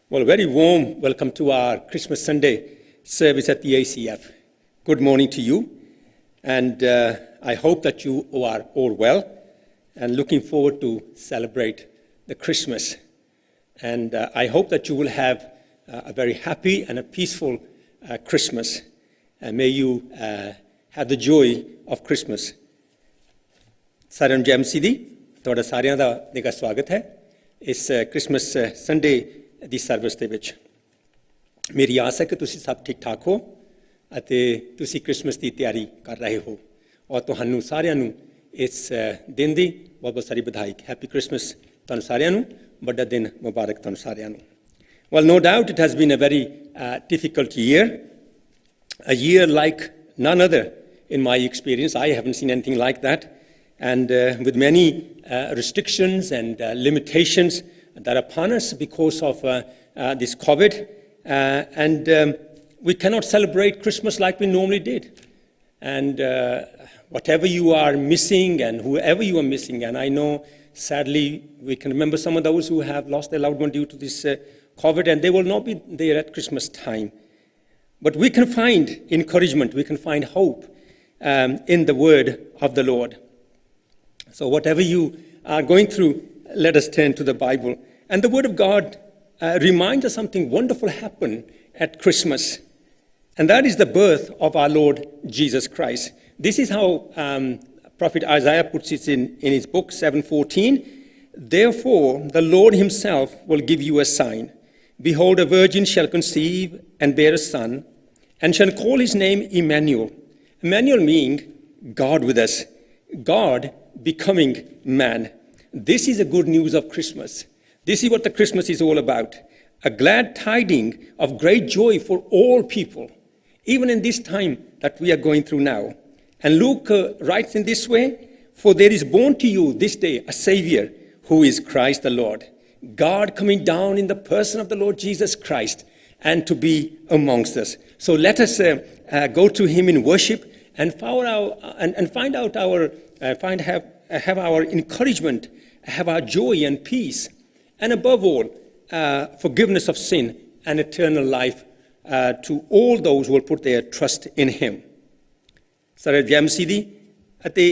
Well, a very warm welcome to our Christmas Sunday service at the ACF. Good morning to you, and I hope that you are all well and looking forward to celebrate the Christmas. And I hope that you will have a very happy and a peaceful Christmas, and may you have the joy of Christmas. ਸਾਰਿਆਂ ਨੂੰ ਜੈ ਮਸੀਹ ਦੀ ਤੁਹਾਡਾ ਸਾਰਿਆਂ ਦਾ ਨਿੱਘਾ ਸਵਾਗਤ ਹੈ ਇਸ Christmas Sunday ਦੀ service ਦੇ ਵਿੱਚ। ਮੇਰੀ ਆਸ ਹੈ ਕਿ ਤੁਸੀਂ ਸਭ ਠੀਕ ਠਾਕ ਹੋ ਅਤੇ ਤੁਸੀਂ ਕ੍ਰਿਸਮਸ ਦੀ ਤਿਆਰੀ ਕਰ ਰਹੇ ਹੋ, ਔਰ ਤੁਹਾਨੂੰ ਸਾਰਿਆਂ ਨੂੰ ਇਸ ਦਿਨ ਦੀ ਬਹੁਤ ਬਹੁਤ ਸਾਰੀ ਵਧਾਈ। ਹੈਪੀ ਕ੍ਰਿਸਮਸ ਤੁਹਾਨੂੰ ਸਾਰਿਆਂ ਨੂੰ, ਵੱਡਾ ਦਿਨ ਮੁਬਾਰਕ ਤੁਹਾਨੂੰ ਸਾਰਿਆਂ ਨੂੰ। Well, no doubt it has been a very difficult year, a year like none other in my experience. I haven't seen anything like that, and with many restrictions and limitations that are upon us because of this COVID, and we cannot celebrate Christmas like we normally did. And whatever you are missing and whoever you are missing, and I know sadly we can remember some of those who have lost their loved one due to this COVID, and they will not be there at Christmas time. But we can find encouragement, we can find hope in the word of the Lord. So whatever you are going through, let us turn to the Bible. And the word of God reminds us something wonderful happened at Christmas. And that is the birth of our Lord Jesus Christ. This is how Prophet Isaiah puts it in his book, 7:14. Therefore, the Lord himself will give you a sign. Behold, a virgin shall conceive and bear a son, and shall call his name Emmanuel. Emmanuel meaning God with us, God becoming man. This is the good news of Christmas. This is what the Christmas is all about. A glad tiding of great joy for all people, even in this time that we are going through now. And Luke writes in this way, for there is born to you this day a Savior who is Christ the Lord. God coming down in the person of the Lord Jesus Christ and to be amongst us. So let us go to him in worship and have our encouragement, have our joy and peace, and above all, forgiveness of sin and eternal life to all those who will put their trust in him. ਸਾਰੇ ਜੈ ਮਸੀਹ ਦੀ। ਅਤੇ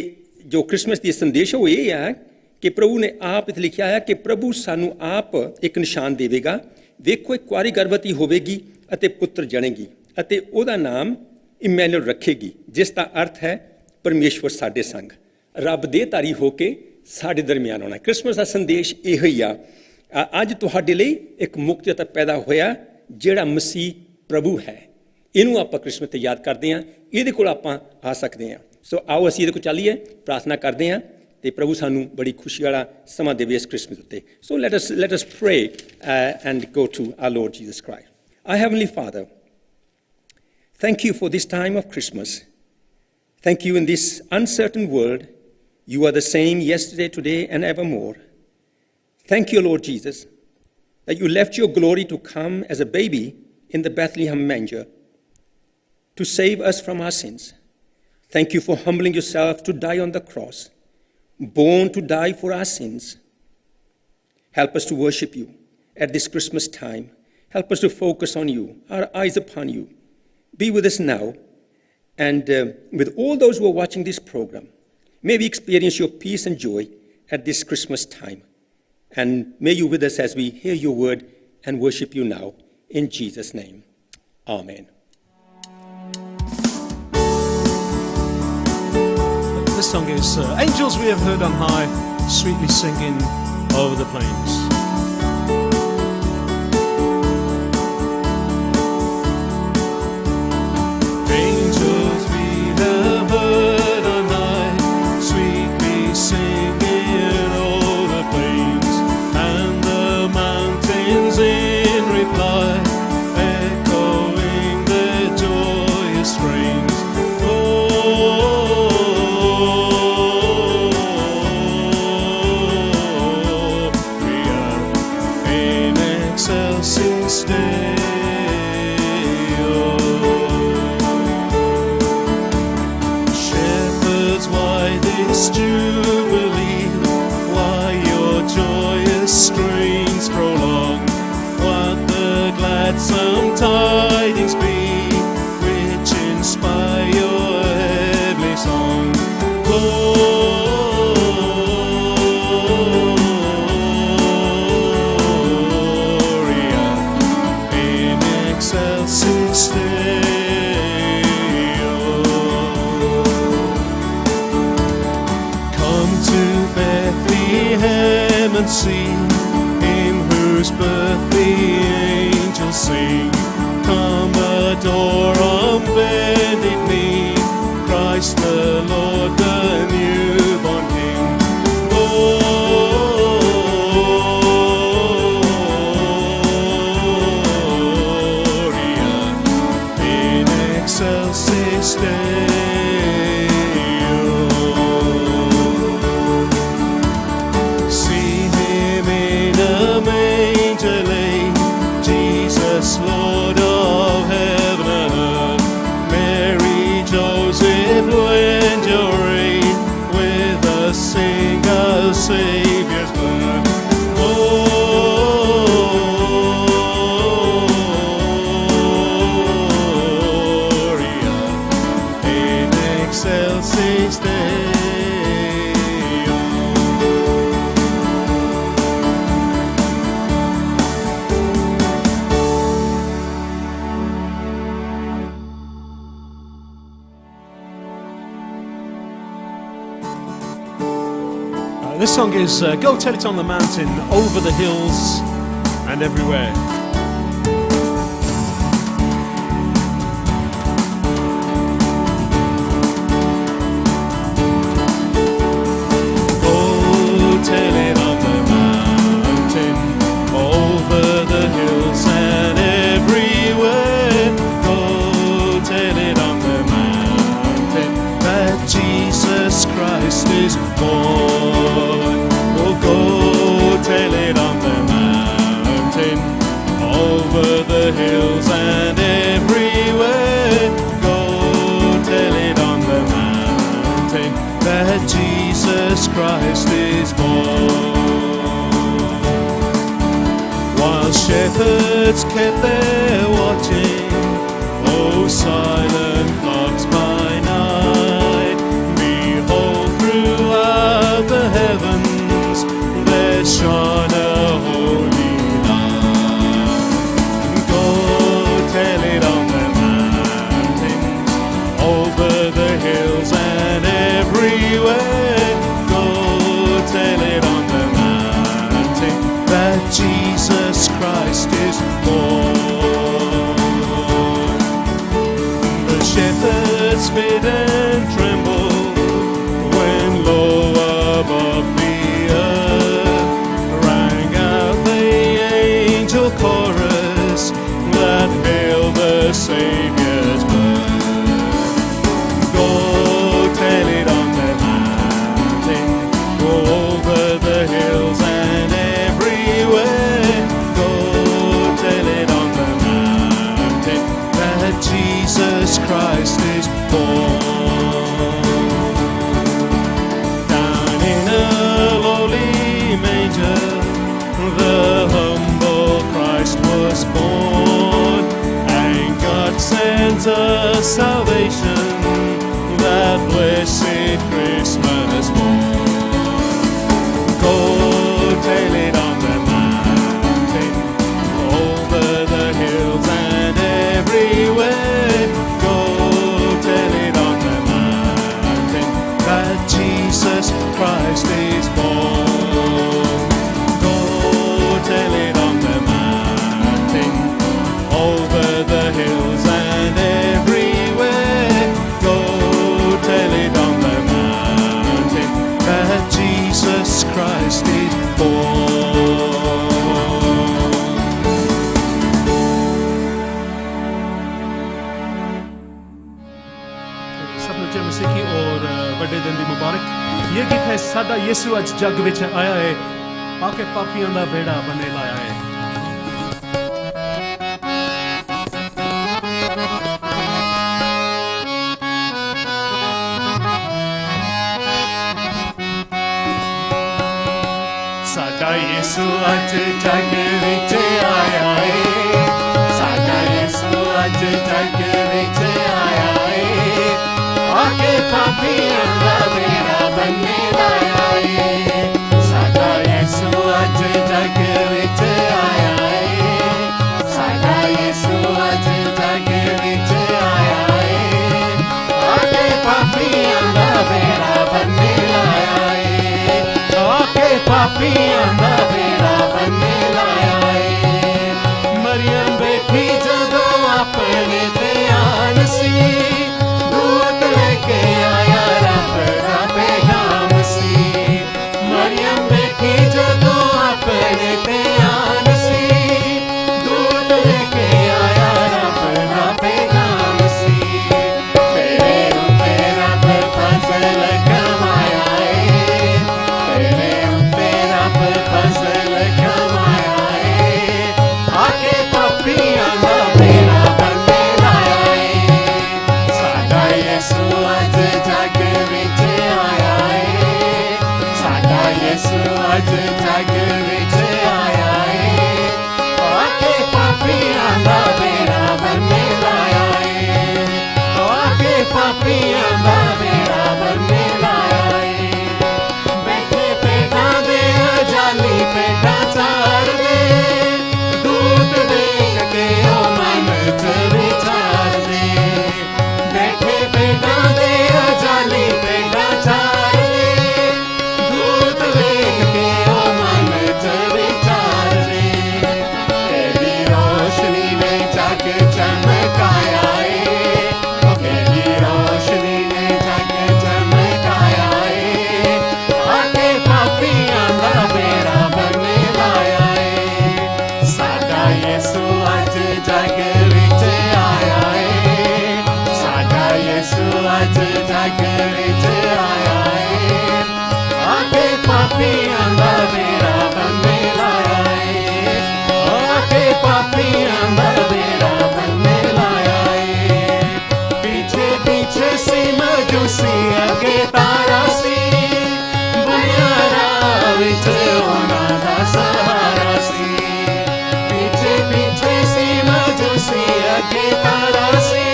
ਜੋ Christmas ਦੀ ਸੰਦੇਸ਼ ਉਹ ਇਹ ਹੈ ਕਿ ਪ੍ਰਭੂ ਨੇ ਆਪ ਇੱਥੇ ਲਿਖਿਆ ਹੈ ਕਿ ਪ੍ਰਭੂ ਸਾਨੂੰ ਆਪ ਇੱਕ ਨਿਸ਼ਾਨ ਦੇਵੇਗਾ। ਵੇਖੋ ਇੱਕ ਕੁਆਰੀ ਗਰਭਵਤੀ ਹੋਵੇਗੀ ਅਤੇ ਪੁੱਤਰ ਜਣੇਗੀ ਅਤੇ ਉਹਦਾ ਨਾਮ ਇਮੈਨੂਅਲ ਰੱਖੇਗੀ, ਜਿਸ ਦਾ ਅਰਥ ਹੈ ਪਰਮੇਸ਼ਵਰ ਸਾਡੇ ਸੰਗ। ਰੱਬ ਦੇਹਧਾਰੀ ਹੋ ਕੇ ਸਾਡੇ ਦਰਮਿਆਨ ਆਉਣਾ। ਕ੍ਰਿਸਮਸ ਦਾ ਸੰਦੇਸ਼ ਇਹੋ ਹੀ ਆ। ਅੱਜ ਤੁਹਾਡੇ ਲਈ ਇੱਕ ਮੁਕਤੀਦਾਤਾ ਪੈਦਾ ਹੋਇਆ ਜਿਹੜਾ ਮਸੀਹ ਪ੍ਰਭੂ ਹੈ। ਇਹਨੂੰ ਆਪਾਂ ਕ੍ਰਿਸਮਸ ਤੇ ਯਾਦ ਕਰਦੇ ਹਾਂ, ਇਹਦੇ ਕੋਲ ਆਪਾਂ ਆ ਸਕਦੇ ਹਾਂ। ਸੋ ਆਓ ਅਸੀਂ ਇਹਦੇ ਕੋਲ ਚੱਲੀਏ, ਪ੍ਰਾਰਥਨਾ ਕਰਦੇ ਹਾਂ ਤੇ ਪ੍ਰਭੂ ਸਾਨੂੰ ਬੜੀ ਖੁਸ਼ੀ ਵਾਲਾ ਸਮਾਂ ਦੇਵੇ ਇਸ ਕ੍ਰਿਸਮਸ ਉੱਤੇ। ਸੋ let us pray and go to our Lord Jesus Christ. Our Heavenly Father, thank you for this time of Christmas. Thank you in this uncertain world. You are the same yesterday, today, and evermore. Thank you, Lord Jesus, that you left your glory to come as a baby in the Bethlehem manger to save us from our sins. Thank you for humbling yourself to die on the cross, born to die for our sins. Help us to worship you at this Christmas time. Help us to focus on you, our eyes upon you. Be with us now, and with all those who are watching this program. May we experience your peace and joy at this Christmas time. And may you with us as we hear your word and worship you now. In Jesus' name, amen. This song is Angels We Have Heard on High, sweetly singing over the plains. Angels we have heard on high, sweetly singing over the plains, and the mountains in reply, echoing their joyous strains. Excelsis Deo. Shepherds, why this jubilee? Why your joyous strains prolong? What let some tidings be which inspire your heavenly song. Gloria in excelsis Deo. Come to Bethlehem and see him whose birth the angels sing. Come adore on bended knee Christ the Lord, the newborn King. Gloria in excelsis Deo. See him in a manger laid, Jesus, Lord of heaven and earth. Mary, Joseph, lend your aid, with us sing our Saviour's birth. Gloria in excelsis Deo. This song is Go Tell It on the Mountain, Over the Hills and Everywhere. Go tell it on the mountain, over the hills and everywhere. Go tell it on the mountain, that Jesus Christ is born. Oh, go tell it on the mountain, over the hills and everywhere. Go tell it on the mountain, that Jesus Christ is born. While shepherds kept their watching, oh, silent flocks by night, behold, throughout the heavens there shone a holy light. Go tell it on the mountains, over the hills and everywhere. Go tell it on the mountain, that Jesus Christ is born. The shepherds feared and trembled when low above the earth rang out the angel chorus that hailed the Saviour's birth. Go tell it on the mountain, go over the hills and everywhere. Go tell it on the mountain, that Jesus Christ is born. Down in a lowly manger, the humble Christ was born, and God sent us salvation, that blessed Christmas morn. Go tell it on the mountain, over the hills and everywhere. Go tell it on the mountain, that Jesus Christ is born. Go tell it on the mountain, over the hills and everywhere. Go tell it on the mountain, that Jesus Christ is born. सपना जय मसीह की और बड़े दिन दी मुबारक। ये गीत है साडा यीशु अज जग विच आया है, आके पापियां दा बेड़ा बने लाया है। साडा यीशु अज जग विच आया है, जग विच आया है, आके पापियां दा बेड़ा बनने लाया है। साडा यीशु अज जग विच आया है, साडा यीशु अज जग विच आया है, आके पापियां दा बेड़ा बनने लाया है, आके पापियां दा बेड़ा बनने लाया है। मरियम बैठी जदों अपने ध्यान सी, दूत लेके आया रब दा पैगाम सी। मरियम बैठी जदों अपने ध्यान सी, दूत लेके आया रब दा पैगाम सी। तेरे उत्ते रब फजल कमाया है, तेरे उत्ते रब फजल कमाया है, आके पापियां दा बेड़ा बनने लाया है। साडा यीशु अज जग विच आया है, साडा यीशु अज जग विच आया है, आके पापियां दा बेड़ा बनने लाया है, आके पापियां दा बेड़ा बनने लाया है। बैठे पेटां दे जाली पेटां चार दे, दूत देख के ओ मन च विचार दे। बैठे पेटां दे जाली पेटां चार दे, दूत देख के ओ मन च विचार दे। तेरी रोशनी ने जग चमकाया है, ओ तेरी रोशनी ने जग चमकाया है, आके पापियां दा बेड़ा बनने लाया है। साडा यीशु अज जग विच आया है, साडा यीशु अज जग विच आया है, आके पापियां दा बेड़ा बनने लाया है, आके पापियां दा बेड़ा बनने लाया है। पीछे पीछे सी मजूसी अगे तारा सी, बनिया राह विच उन्हां दा सहारा सी। पीछे पीछे सी मजूसी अगे तारा सी,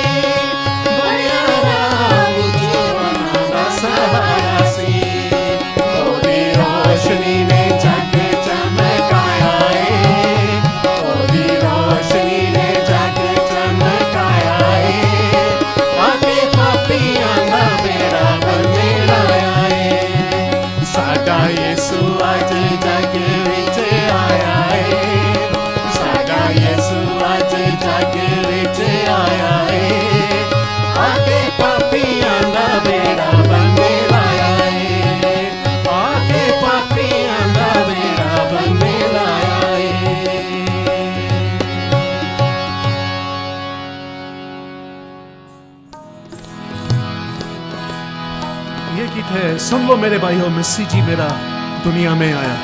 बनिया राह विच उन्हां दा सहारा सी। ओदी रोशनी ने जग चमकाया है, ओदी रोशनी ने जग चमकाया है, आके पापियां दा बेड़ा बनने लाया है। साडा यीशु अज जग विच आया है, साडा यीशु अज जग विच आया है, आके पापियां दा बेड़ा बनने लाया है, आके पापियां दा बेड़ा बनने लाया है। ये गीत है, सुन लो मेरे भाइयों, मसीह जी मेरा दुनिया में आया।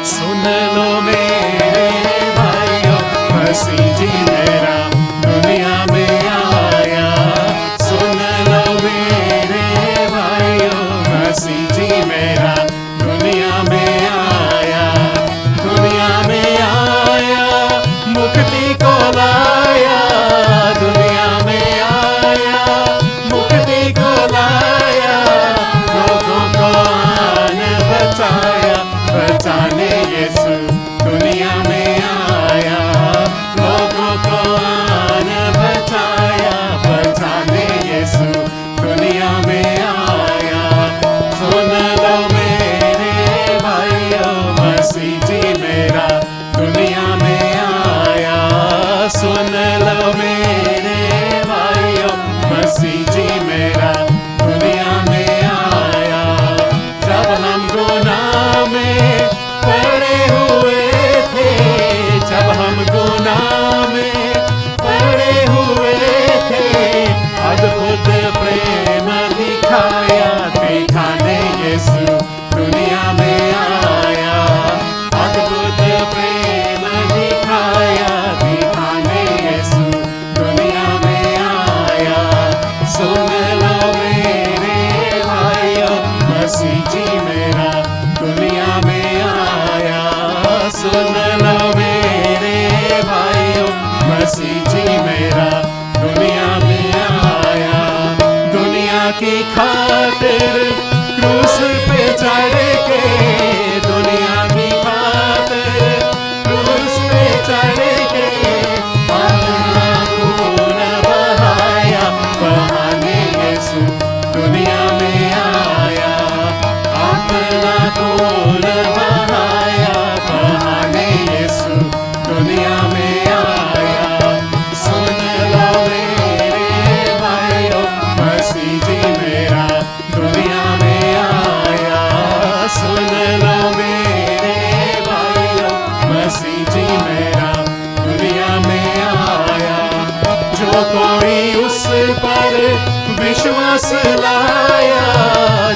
सुन लो मेरे भाइयों, मसीह जी मेरा दुनिया में आया। सुन लो मेरे भाइयों, मसीह जी मेरा दुनिया में आया, दुनिया में आया, मुक्ति को लाया, दुनिया मेरा दुनिया में आया, दुनिया की खातिर क्रूस पे चढ़ के, दुनिया की खातिर क्रूस पे चढ़ के अपना खून बहाया, बहाने यीशु दुनिया में आया, अपना खून बहाया, बहाने यीशु दुनिया में आया। सुन लो मेरे भाइयों, मसीह जी मेरा दुनिया में आया, सुन लो मेरे भाइयों, मसीह जी मेरा दुनिया में आया। जो कोई उस पर विश्वास लाया,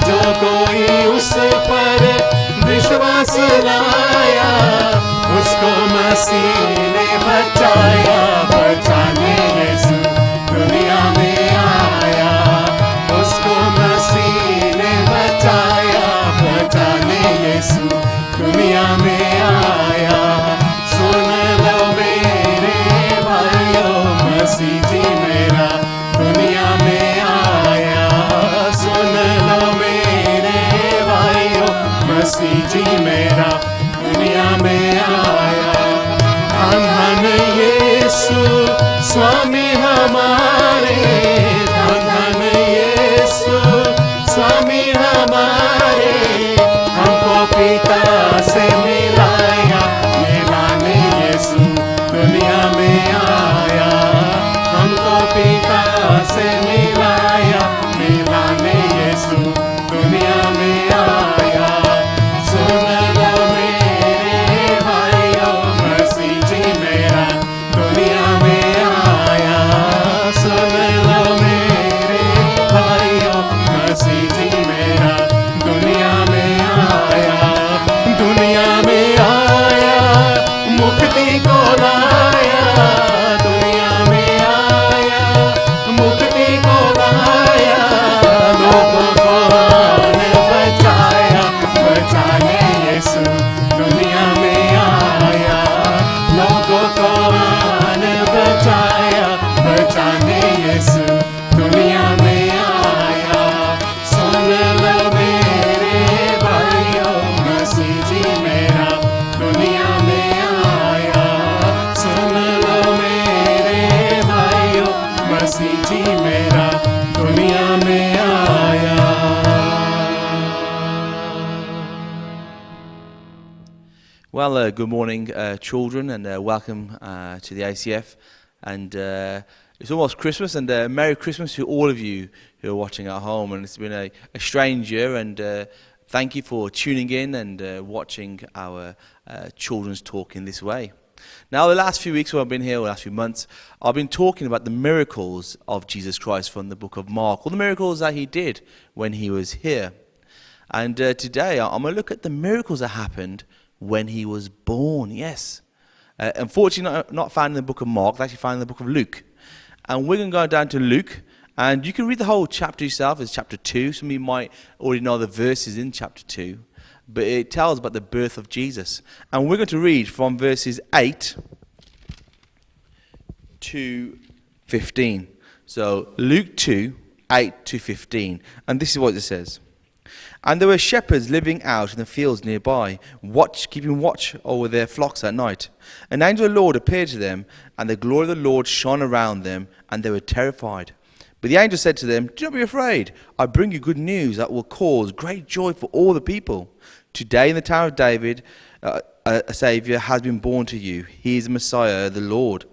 जो कोई उस पर विश्वास लाया, उसको मसीह ने बचाया, बचाने यीशु दुनिया में आया, उसको मसीह ने बचाया, बचाने यीशु दुनिया में आया। सुन लो मेरे भाइयों, मसीह जी मेरा दुनिया में आया, सुन लो मेरे भाइयों, मसीह जी मेरा दुनिया में आया। धन धन यीशु स्वामी हमारे, धन धन यीशु स्वामी हमारे, हमको पिता से मिलाया, मिलाने यीशु दुनिया में आया, हमको पिता से मिलाया, मिलाने यीशु दुनिया में आया। सुन लो मेरे भाइयों, मसीह जी मेरा दुनिया में आया, सुन लो मेरे भाइयों, मसीह जी मेरा दुनिया में आया, दुनिया में आया, मुक्ति को लाया, दुनिया में आया, मुक्ति को लाया, लोगों को ने बचाया, बचाने यीशु दुनिया में आया, लोगों को ने बचाया, बचाने यीशु दुनिया में आया। सुन लो मेरे भाइयों, मसीह जी मेरा दुनिया में आया, सुन लो मेरे भाइयों, मसीह जी मेरा दुनिया में आया। Well, good morning, children, and welcome to the ACF. And it's almost Christmas, and Merry Christmas to all of you who are watching at home. And it's been a strange year, and thank you for tuning in and watching our children's talk in this way. Now, the last few weeks while I've been here, or the last few months, I've been talking about the miracles of Jesus Christ from the book of Mark, all the miracles that he did when he was here. And today, I'm going to look at the miracles that happened when he was born. Yes. Unfortunately, not found in the book of Mark, it's actually found in the book of Luke. And we're going to go down to Luke, and you can read the whole chapter yourself. It's chapter 2. Some of you might already know the verses in chapter 2. But it tells about the birth of Jesus. And we're going to read from verses 8 to 15. So Luke 2, 8 to 15. And this is what it says. And there were shepherds living out in the fields nearby, keeping watch over their flocks at night. An angel of the Lord appeared to them, and the glory of the Lord shone around them, and they were terrified. But the angel said to them, "Do not be afraid. I bring you good news that will cause great joy for all the people. Today in the town of David, a Saviour has been born to you. He is the Messiah, the Lord.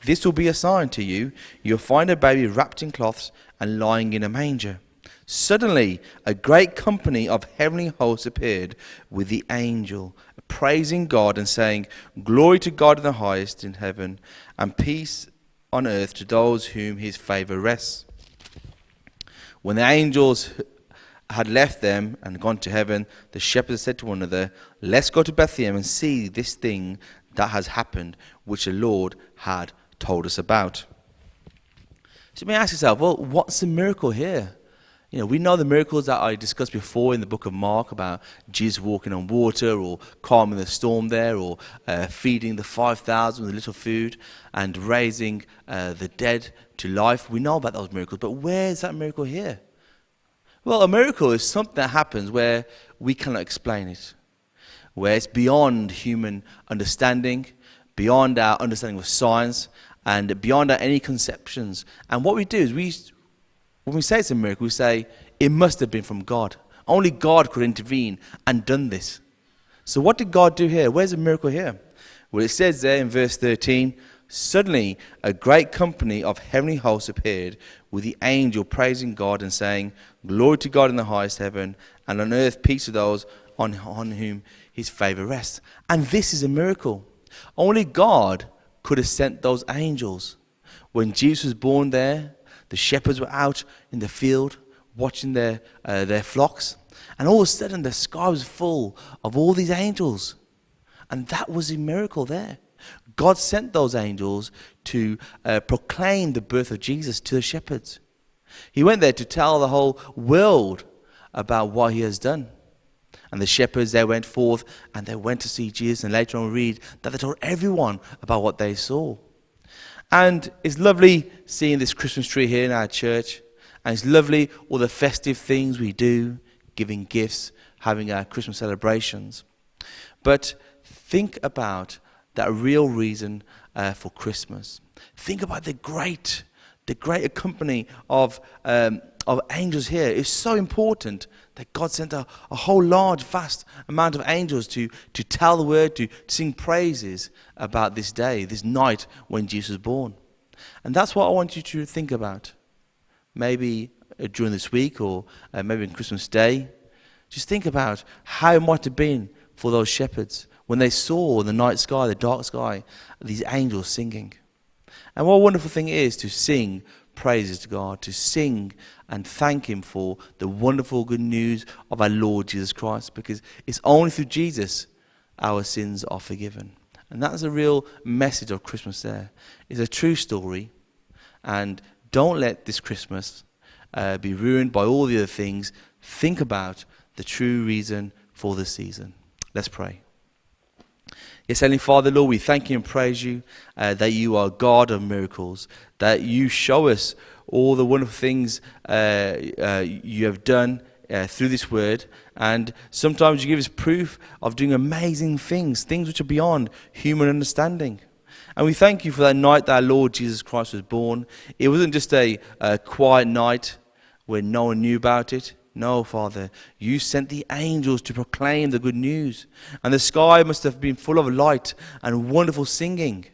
This will be a sign to you. You'll find a baby wrapped in cloths and lying in a manger." Suddenly, a great company of heavenly hosts appeared with the angel, praising God and saying, "Glory to God in the highest in heaven, and peace on earth to those whom his favour rests." When the angels had left them and gone to heaven, the shepherds said to one another, "Let's go to Bethlehem and see this thing that has happened, which the Lord had told us about." So you may ask yourself, well, what's the miracle here? You know, we know the miracles that I discussed before in the book of Mark about Jesus walking on water or calming the storm there, or feeding the 5,000 with a little food and raising the dead to life. We know about those miracles, but where is that miracle here? Well, a miracle is something that happens where we cannot explain it, where it's beyond human understanding, beyond our understanding of science, and beyond our any conceptions. And what we do is when we say it's a miracle, we say it must have been from God. Only God could intervene and done this. So what did God do here? Where's the miracle here? Well, it says there in verse 13, suddenly a great company of heavenly hosts appeared with the angel praising God and saying, glory to God in the highest heaven, and on earth peace to those on whom his favor rests. And this is a miracle. Only God could have sent those angels. When Jesus was born there, the shepherds were out in the field watching their flocks. And all of a sudden, the sky was full of all these angels. And that was a miracle there. God sent those angels to proclaim the birth of Jesus to the shepherds. He went there to tell the whole world about what he has done. And the shepherds, they went forth and they went to see Jesus. And later on we read that they told everyone about what they saw. And it's lovely seeing this Christmas tree here in our church. And it's lovely all the festive things we do, giving gifts, having our Christmas celebrations. But think about that real reason for Christmas. Think about the great company of angels here. It's so important that God sent a whole large, vast amount of angels to tell the word, to sing praises about this day, this night when Jesus was born. And that's what I want you to think about. Maybe during this week or maybe on Christmas Day. Just think about how it might have been for those shepherds when they saw in the night sky, the dark sky, these angels singing. And what a wonderful thing it is to sing praises to God, to sing and thank him for the wonderful good news of our Lord Jesus Christ, because it's only through Jesus our sins are forgiven. And that's a real message of Christmas there. It's a true story, and don't let this Christmas be ruined by all the other things. Think about the true reason for the season. Let's pray. Yes, Heavenly Father, Lord, we thank you and praise you that you are God of miracles, that you show us all the wonderful things you have done through this word, and sometimes you give us proof of doing amazing things which are beyond human understanding. And we thank you for that night that our Lord Jesus Christ was born. It wasn't just a quiet night where no one knew about it. No, Father, you sent the angels to proclaim the good news. And the sky must have been full of light and wonderful singing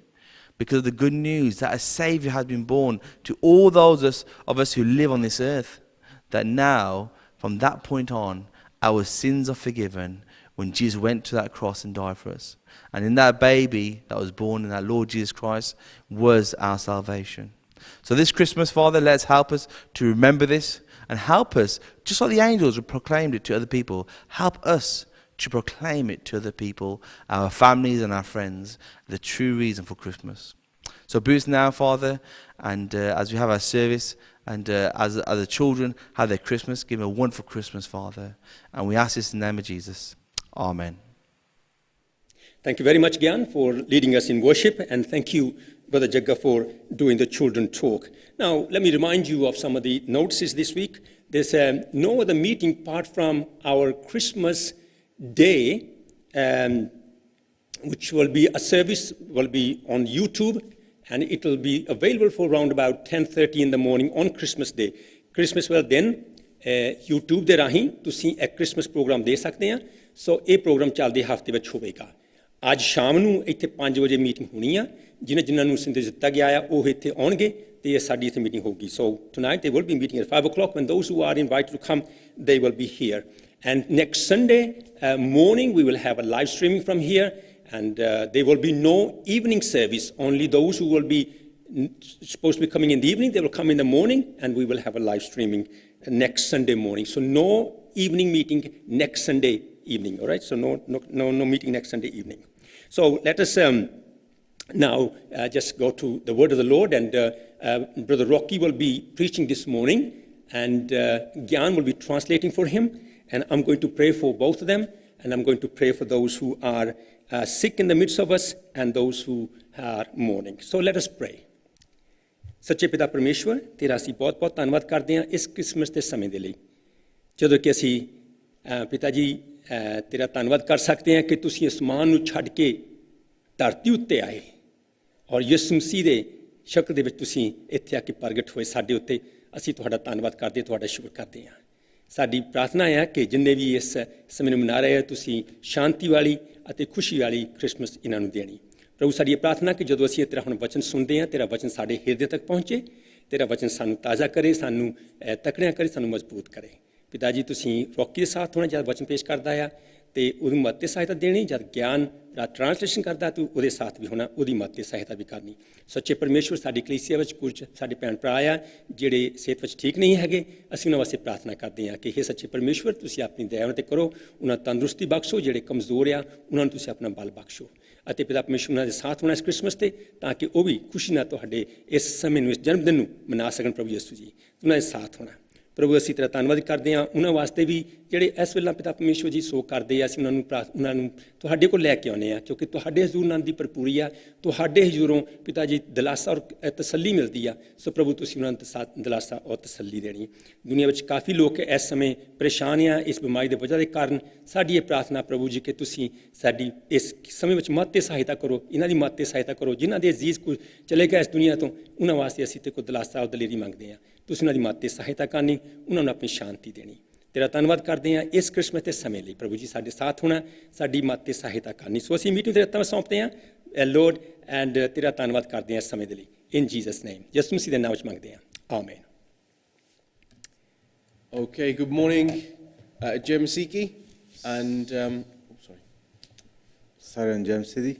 because of the good news that a Savior has been born to all those of us who live on this earth. That now, from that point on, our sins are forgiven when Jesus went to that cross and died for us. And in that baby that was born in that Lord Jesus Christ was our salvation. So this Christmas, Father, let's help us to remember this. And help us, just like the angels who proclaimed it to other people, help us to proclaim it to other people, our families and our friends, the true reason for Christmas. So be with us now, Father, and as we have our service, and as the children have their Christmas, give them a wonderful Christmas, Father. And we ask this in the name of Jesus. Amen. Thank you very much, Gyan, for leading us in worship, and thank you, Brother Jagga, for doing the children talk. Now, let me remind you of some of the notices this week. There's no other meeting apart from our Christmas Day, which will be a service, will be on YouTube, and it will be available for around about 10:30 in the morning on Christmas Day. Christmas well then, YouTube ਦੇ ਰਾਹੀਂ ਤੁਸੀਂ ਇੱਕ Christmas programme ਦੇ ਸਕਦੇ ਆ। ਸੋ ਇਹ programme ਚੱਲਦੇ ਹਫਤੇ ਵਿੱਚ ਹੋਵੇਗਾ। ਅੱਜ ਸ਼ਾਮ ਨੂੰ ਇੱਥੇ 5 ਵਜੇ ਮੀਟਿੰਗ ਹੋਣੀ ਆ। ਜਿਨ੍ਹਾਂ ਨੂੰ ਸੰਦੇਸ਼ ਦਿੱਤਾ ਗਿਆ ਆ ਉਹ ਇੱਥੇ ਆਉਣਗੇ ਤੇ ਇਹ ਸਾਡੀ ਇੱਥੇ ਮੀਟਿੰਗ ਹੋਊਗੀ। So tonight they will be meeting at 5 o'clock. When those who are invited to come, they will be here. And next Sunday morning we will have a live streaming from here, and there will be no evening service. Only those who will be supposed to be coming in the evening, they will come in the morning, and we will have a live streaming next Sunday morning. So no evening meeting next Sunday evening, all right? So no meeting next Sunday evening. So let us now just go to the word of the Lord, and Brother Rocky will be preaching this morning and Gyan will be translating for him, and I'm going to pray for both of them, and I'm going to pray for those who are sick in the midst of us and those who are mourning. So let us pray. ਸੱਚੇ ਪਿਤਾ ਪਰਮੇਸ਼ਵਰ, ਤੇਰਾ ਅਸੀਂ ਬਹੁਤ-ਬਹੁਤ ਧੰਨਵਾਦ ਕਰਦੇ ਹਾਂ ਇਸ ਕ੍ਰਿਸਮਸ ਦੇ ਸਮੇਂ ਦੇ ਲਈ, ਜਦੋਂ ਕਿ ਅਸੀਂ ਪਿਤਾ ਜੀ ਤੇਰਾ ਧੰਨਵਾਦ ਕਰ ਸਕਦੇ ਹਾਂ ਕਿ ਤੁਸੀਂ ਅਸਮਾਨ ਨੂੰ ਛੱਡ ਕੇ ਧਰਤੀ ਉੱਤੇ ਆਏ ਔਰ ਯਿਸੂ ਮਸੀਹ ਦੇ ਸ਼ਕਲ ਦੇ ਵਿੱਚ ਤੁਸੀਂ ਇੱਥੇ ਆ ਕੇ ਪ੍ਰਗਟ ਹੋਏ ਸਾਡੇ ਉੱਤੇ। ਅਸੀਂ ਤੁਹਾਡਾ ਧੰਨਵਾਦ ਕਰਦੇ, ਤੁਹਾਡਾ ਸ਼ੁਕਰ ਕਰਦੇ ਹਾਂ। ਸਾਡੀ ਪ੍ਰਾਰਥਨਾ ਹੈ ਕਿ ਜਿੰਨੇ ਵੀ ਇਸ ਸਮੇਂ ਨੂੰ ਮਨਾ ਰਹੇ ਹੋ, ਤੁਸੀਂ ਸ਼ਾਂਤੀ ਵਾਲੀ ਅਤੇ ਖੁਸ਼ੀ ਵਾਲੀ ਕ੍ਰਿਸਮਸ ਇਹਨਾਂ ਨੂੰ ਦੇਣੀ। ਪ੍ਰਭੂ, ਸਾਡੀ ਇਹ ਪ੍ਰਾਰਥਨਾ ਕਿ ਜਦੋਂ ਅਸੀਂ ਤੇਰਾ ਹੁਣ ਵਚਨ ਸੁਣਦੇ ਹਾਂ, ਤੇਰਾ ਵਚਨ ਸਾਡੇ ਹਿਰਦੇ ਤੱਕ ਪਹੁੰਚੇ, ਤੇਰਾ ਵਚਨ ਸਾਨੂੰ ਤਾਜ਼ਾ ਕਰੇ, ਸਾਨੂੰ ਤਕੜਿਆਂ ਕਰੇ, ਸਾਨੂੰ ਮਜ਼ਬੂਤ ਕਰੇ। ਪਿਤਾ ਜੀ, ਤੁਸੀਂ ਰੌਕੀ ਦੇ ਸਾਥ ਹੋਣਾ ਜਦ ਵਚਨ ਪੇਸ਼ ਕਰਦਾ ਆ ਅਤੇ ਉਹਦੀ ਮਦਦ ਤੇ ਸਹਾਇਤਾ ਦੇਣੀ, ਜਦ ਗਿਆਨ ਦਾ ਟਰਾਂਸਲੇਸ਼ਨ ਕਰਦਾ ਤੂੰ ਉਹਦੇ ਸਾਥ ਵੀ ਹੋਣਾ, ਉਹਦੀ ਮਦਦ ਤੇ ਸਹਾਇਤਾ ਵੀ ਕਰਨੀ। ਸੱਚੇ ਪਰਮੇਸ਼ਵਰ, ਸਾਡੀ ਕਲੀਸਿਆ ਵਿੱਚ ਕੁਝ ਸਾਡੇ ਭੈਣ ਭਰਾ ਆ ਜਿਹੜੇ ਸਿਹਤ ਵਿੱਚ ਠੀਕ ਨਹੀਂ ਹੈਗੇ, ਅਸੀਂ ਉਹਨਾਂ ਵਾਸਤੇ ਪ੍ਰਾਰਥਨਾ ਕਰਦੇ ਹਾਂ ਕਿ ਹੇ ਸੱਚੇ ਪਰਮੇਸ਼ਵਰ, ਤੁਸੀਂ ਆਪਣੀ ਦਇਆ ਉਹਨਾਂ 'ਤੇ ਕਰੋ, ਉਹਨਾਂ ਤੰਦਰੁਸਤੀ ਬਖਸ਼ੋ, ਜਿਹੜੇ ਕਮਜ਼ੋਰ ਆ ਉਹਨਾਂ ਨੂੰ ਤੁਸੀਂ ਆਪਣਾ ਬਲ ਬਖਸ਼ੋ। ਅਤੇ ਪਿਤਾ ਪਰਮੇਸ਼ਵਰ ਉਹਨਾਂ ਦੇ ਸਾਥ ਹੋਣਾ ਇਸ ਕ੍ਰਿਸਮਸ 'ਤੇ, ਤਾਂ ਕਿ ਉਹ ਵੀ ਖੁਸ਼ੀ ਨਾਲ ਤੁਹਾਡੇ ਇਸ ਸਮੇਂ ਨੂੰ, ਇਸ ਜਨਮ ਦਿਨ ਨੂੰ ਮਨਾ ਸਕਣ। ਪ੍ਰਭੂ ਯਿਸੂ ਜੀ, ਉਹਨਾਂ ਦੇ ਸਾਥ ਹੋਣਾ। ਪ੍ਰਭੂ, ਅਸੀਂ ਤੇਰਾ ਧੰਨਵਾਦ ਕਰਦੇ ਹਾਂ ਉਹਨਾਂ ਵਾਸਤੇ ਵੀ ਜਿਹੜੇ ਇਸ ਵੇਲੇ ਪਿਤਾ ਪਰਮੇਸ਼ਵਰ ਜੀ ਸੋਗ ਕਰਦੇ ਆ। ਅਸੀਂ ਉਹਨਾਂ ਨੂੰ ਤੁਹਾਡੇ ਕੋਲ ਲੈ ਕੇ ਆਉਂਦੇ ਹਾਂ, ਕਿਉਂਕਿ ਤੁਹਾਡੇ ਹਜ਼ੂਰ ਨਾਲ ਦੀ ਭਰਪੂਰੀ ਆ, ਤੁਹਾਡੇ ਹਜ਼ੂਰੋਂ ਪਿਤਾ ਜੀ ਦਿਲਾਸਾ ਔਰ ਤਸੱਲੀ ਮਿਲਦੀ ਆ। ਸੋ ਪ੍ਰਭੂ, ਤੁਸੀਂ ਉਹਨਾਂ ਨੂੰ ਦਿਲਾਸਾ ਔਰ ਤਸੱਲੀ ਦੇਣੀ। ਦੁਨੀਆ ਵਿੱਚ ਕਾਫੀ ਲੋਕ ਇਸ ਸਮੇਂ ਪਰੇਸ਼ਾਨ ਆ ਇਸ ਬਿਮਾਰੀ ਦੇ ਵਜ੍ਹਾ ਦੇ ਕਾਰਨ। ਸਾਡੀ ਇਹ ਪ੍ਰਾਰਥਨਾ ਪ੍ਰਭੂ ਜੀ ਕਿ ਤੁਸੀਂ ਸਾਡੀ ਇਸ ਸਮੇਂ ਵਿੱਚ ਮਦਦ ਤੇ ਸਹਾਇਤਾ ਕਰੋ, ਇਹਨਾਂ ਦੀ ਮਦਦ ਤੇ ਸਹਾਇਤਾ ਕਰੋ। ਜਿਨ੍ਹਾਂ ਦੇ ਅਜ਼ੀਜ਼ ਕੋਈ ਚਲੇ ਗਏ ਇਸ ਦੁਨੀਆ ਤੋਂ, ਉਹਨਾਂ ਵਾਸਤੇ ਅਸੀਂ ਤੇ ਕੋਈ ਦਿਲਾਸਾ ਔਰ ਦਲੇਰੀ ਮੰਗਦੇ ਹਾਂ। ਤੁਸੀਂ ਉਹਨਾਂ ਦੀ ਮਦਦ ਤੇ ਸਹਾਇਤਾ ਕਰਨੀ, ਉਹਨਾਂ ਨੂੰ ਆਪਣੀ ਸ਼ਾਂਤੀ ਦੇਣੀ। ਤੇਰਾ ਧੰਨਵਾਦ ਕਰਦੇ ਹਾਂ ਇਸ ਕ੍ਰਿਸਮਸ ਦੇ ਸਮੇਂ ਲਈ। ਪ੍ਰਭੂ ਜੀ, ਸਾਡੇ ਸਾਥ ਹੋਣਾ, ਸਾਡੀ ਮਦਦ ਤੇ ਸਹਾਇਤਾ ਕਰਨੀ। ਸੋ ਅਸੀਂ ਮੀਟਿੰਗ ਤੇਰੇ ਹੱਥਾਂ ਵਿੱਚ ਸੌਂਪਦੇ ਹਾਂ ਲੋਰਡ, ਐਂਡ ਤੇਰਾ ਧੰਨਵਾਦ ਕਰਦੇ ਹਾਂ ਇਸ ਸਮੇਂ ਦੇ ਲਈ। ਇਨ ਜੀਸਸ ਨੇਮ, ਯਿਸੂ ਮਸੀਹ ਦੇ ਨਾਮ ਵਿੱਚ ਮੰਗਦੇ ਹਾਂ, amen. Okay, good morning, Jim Siki, and sorry. ਸਾਰਿਆਂ ਨੂੰ ਜੈ ਮਸੀਹ ਦੀ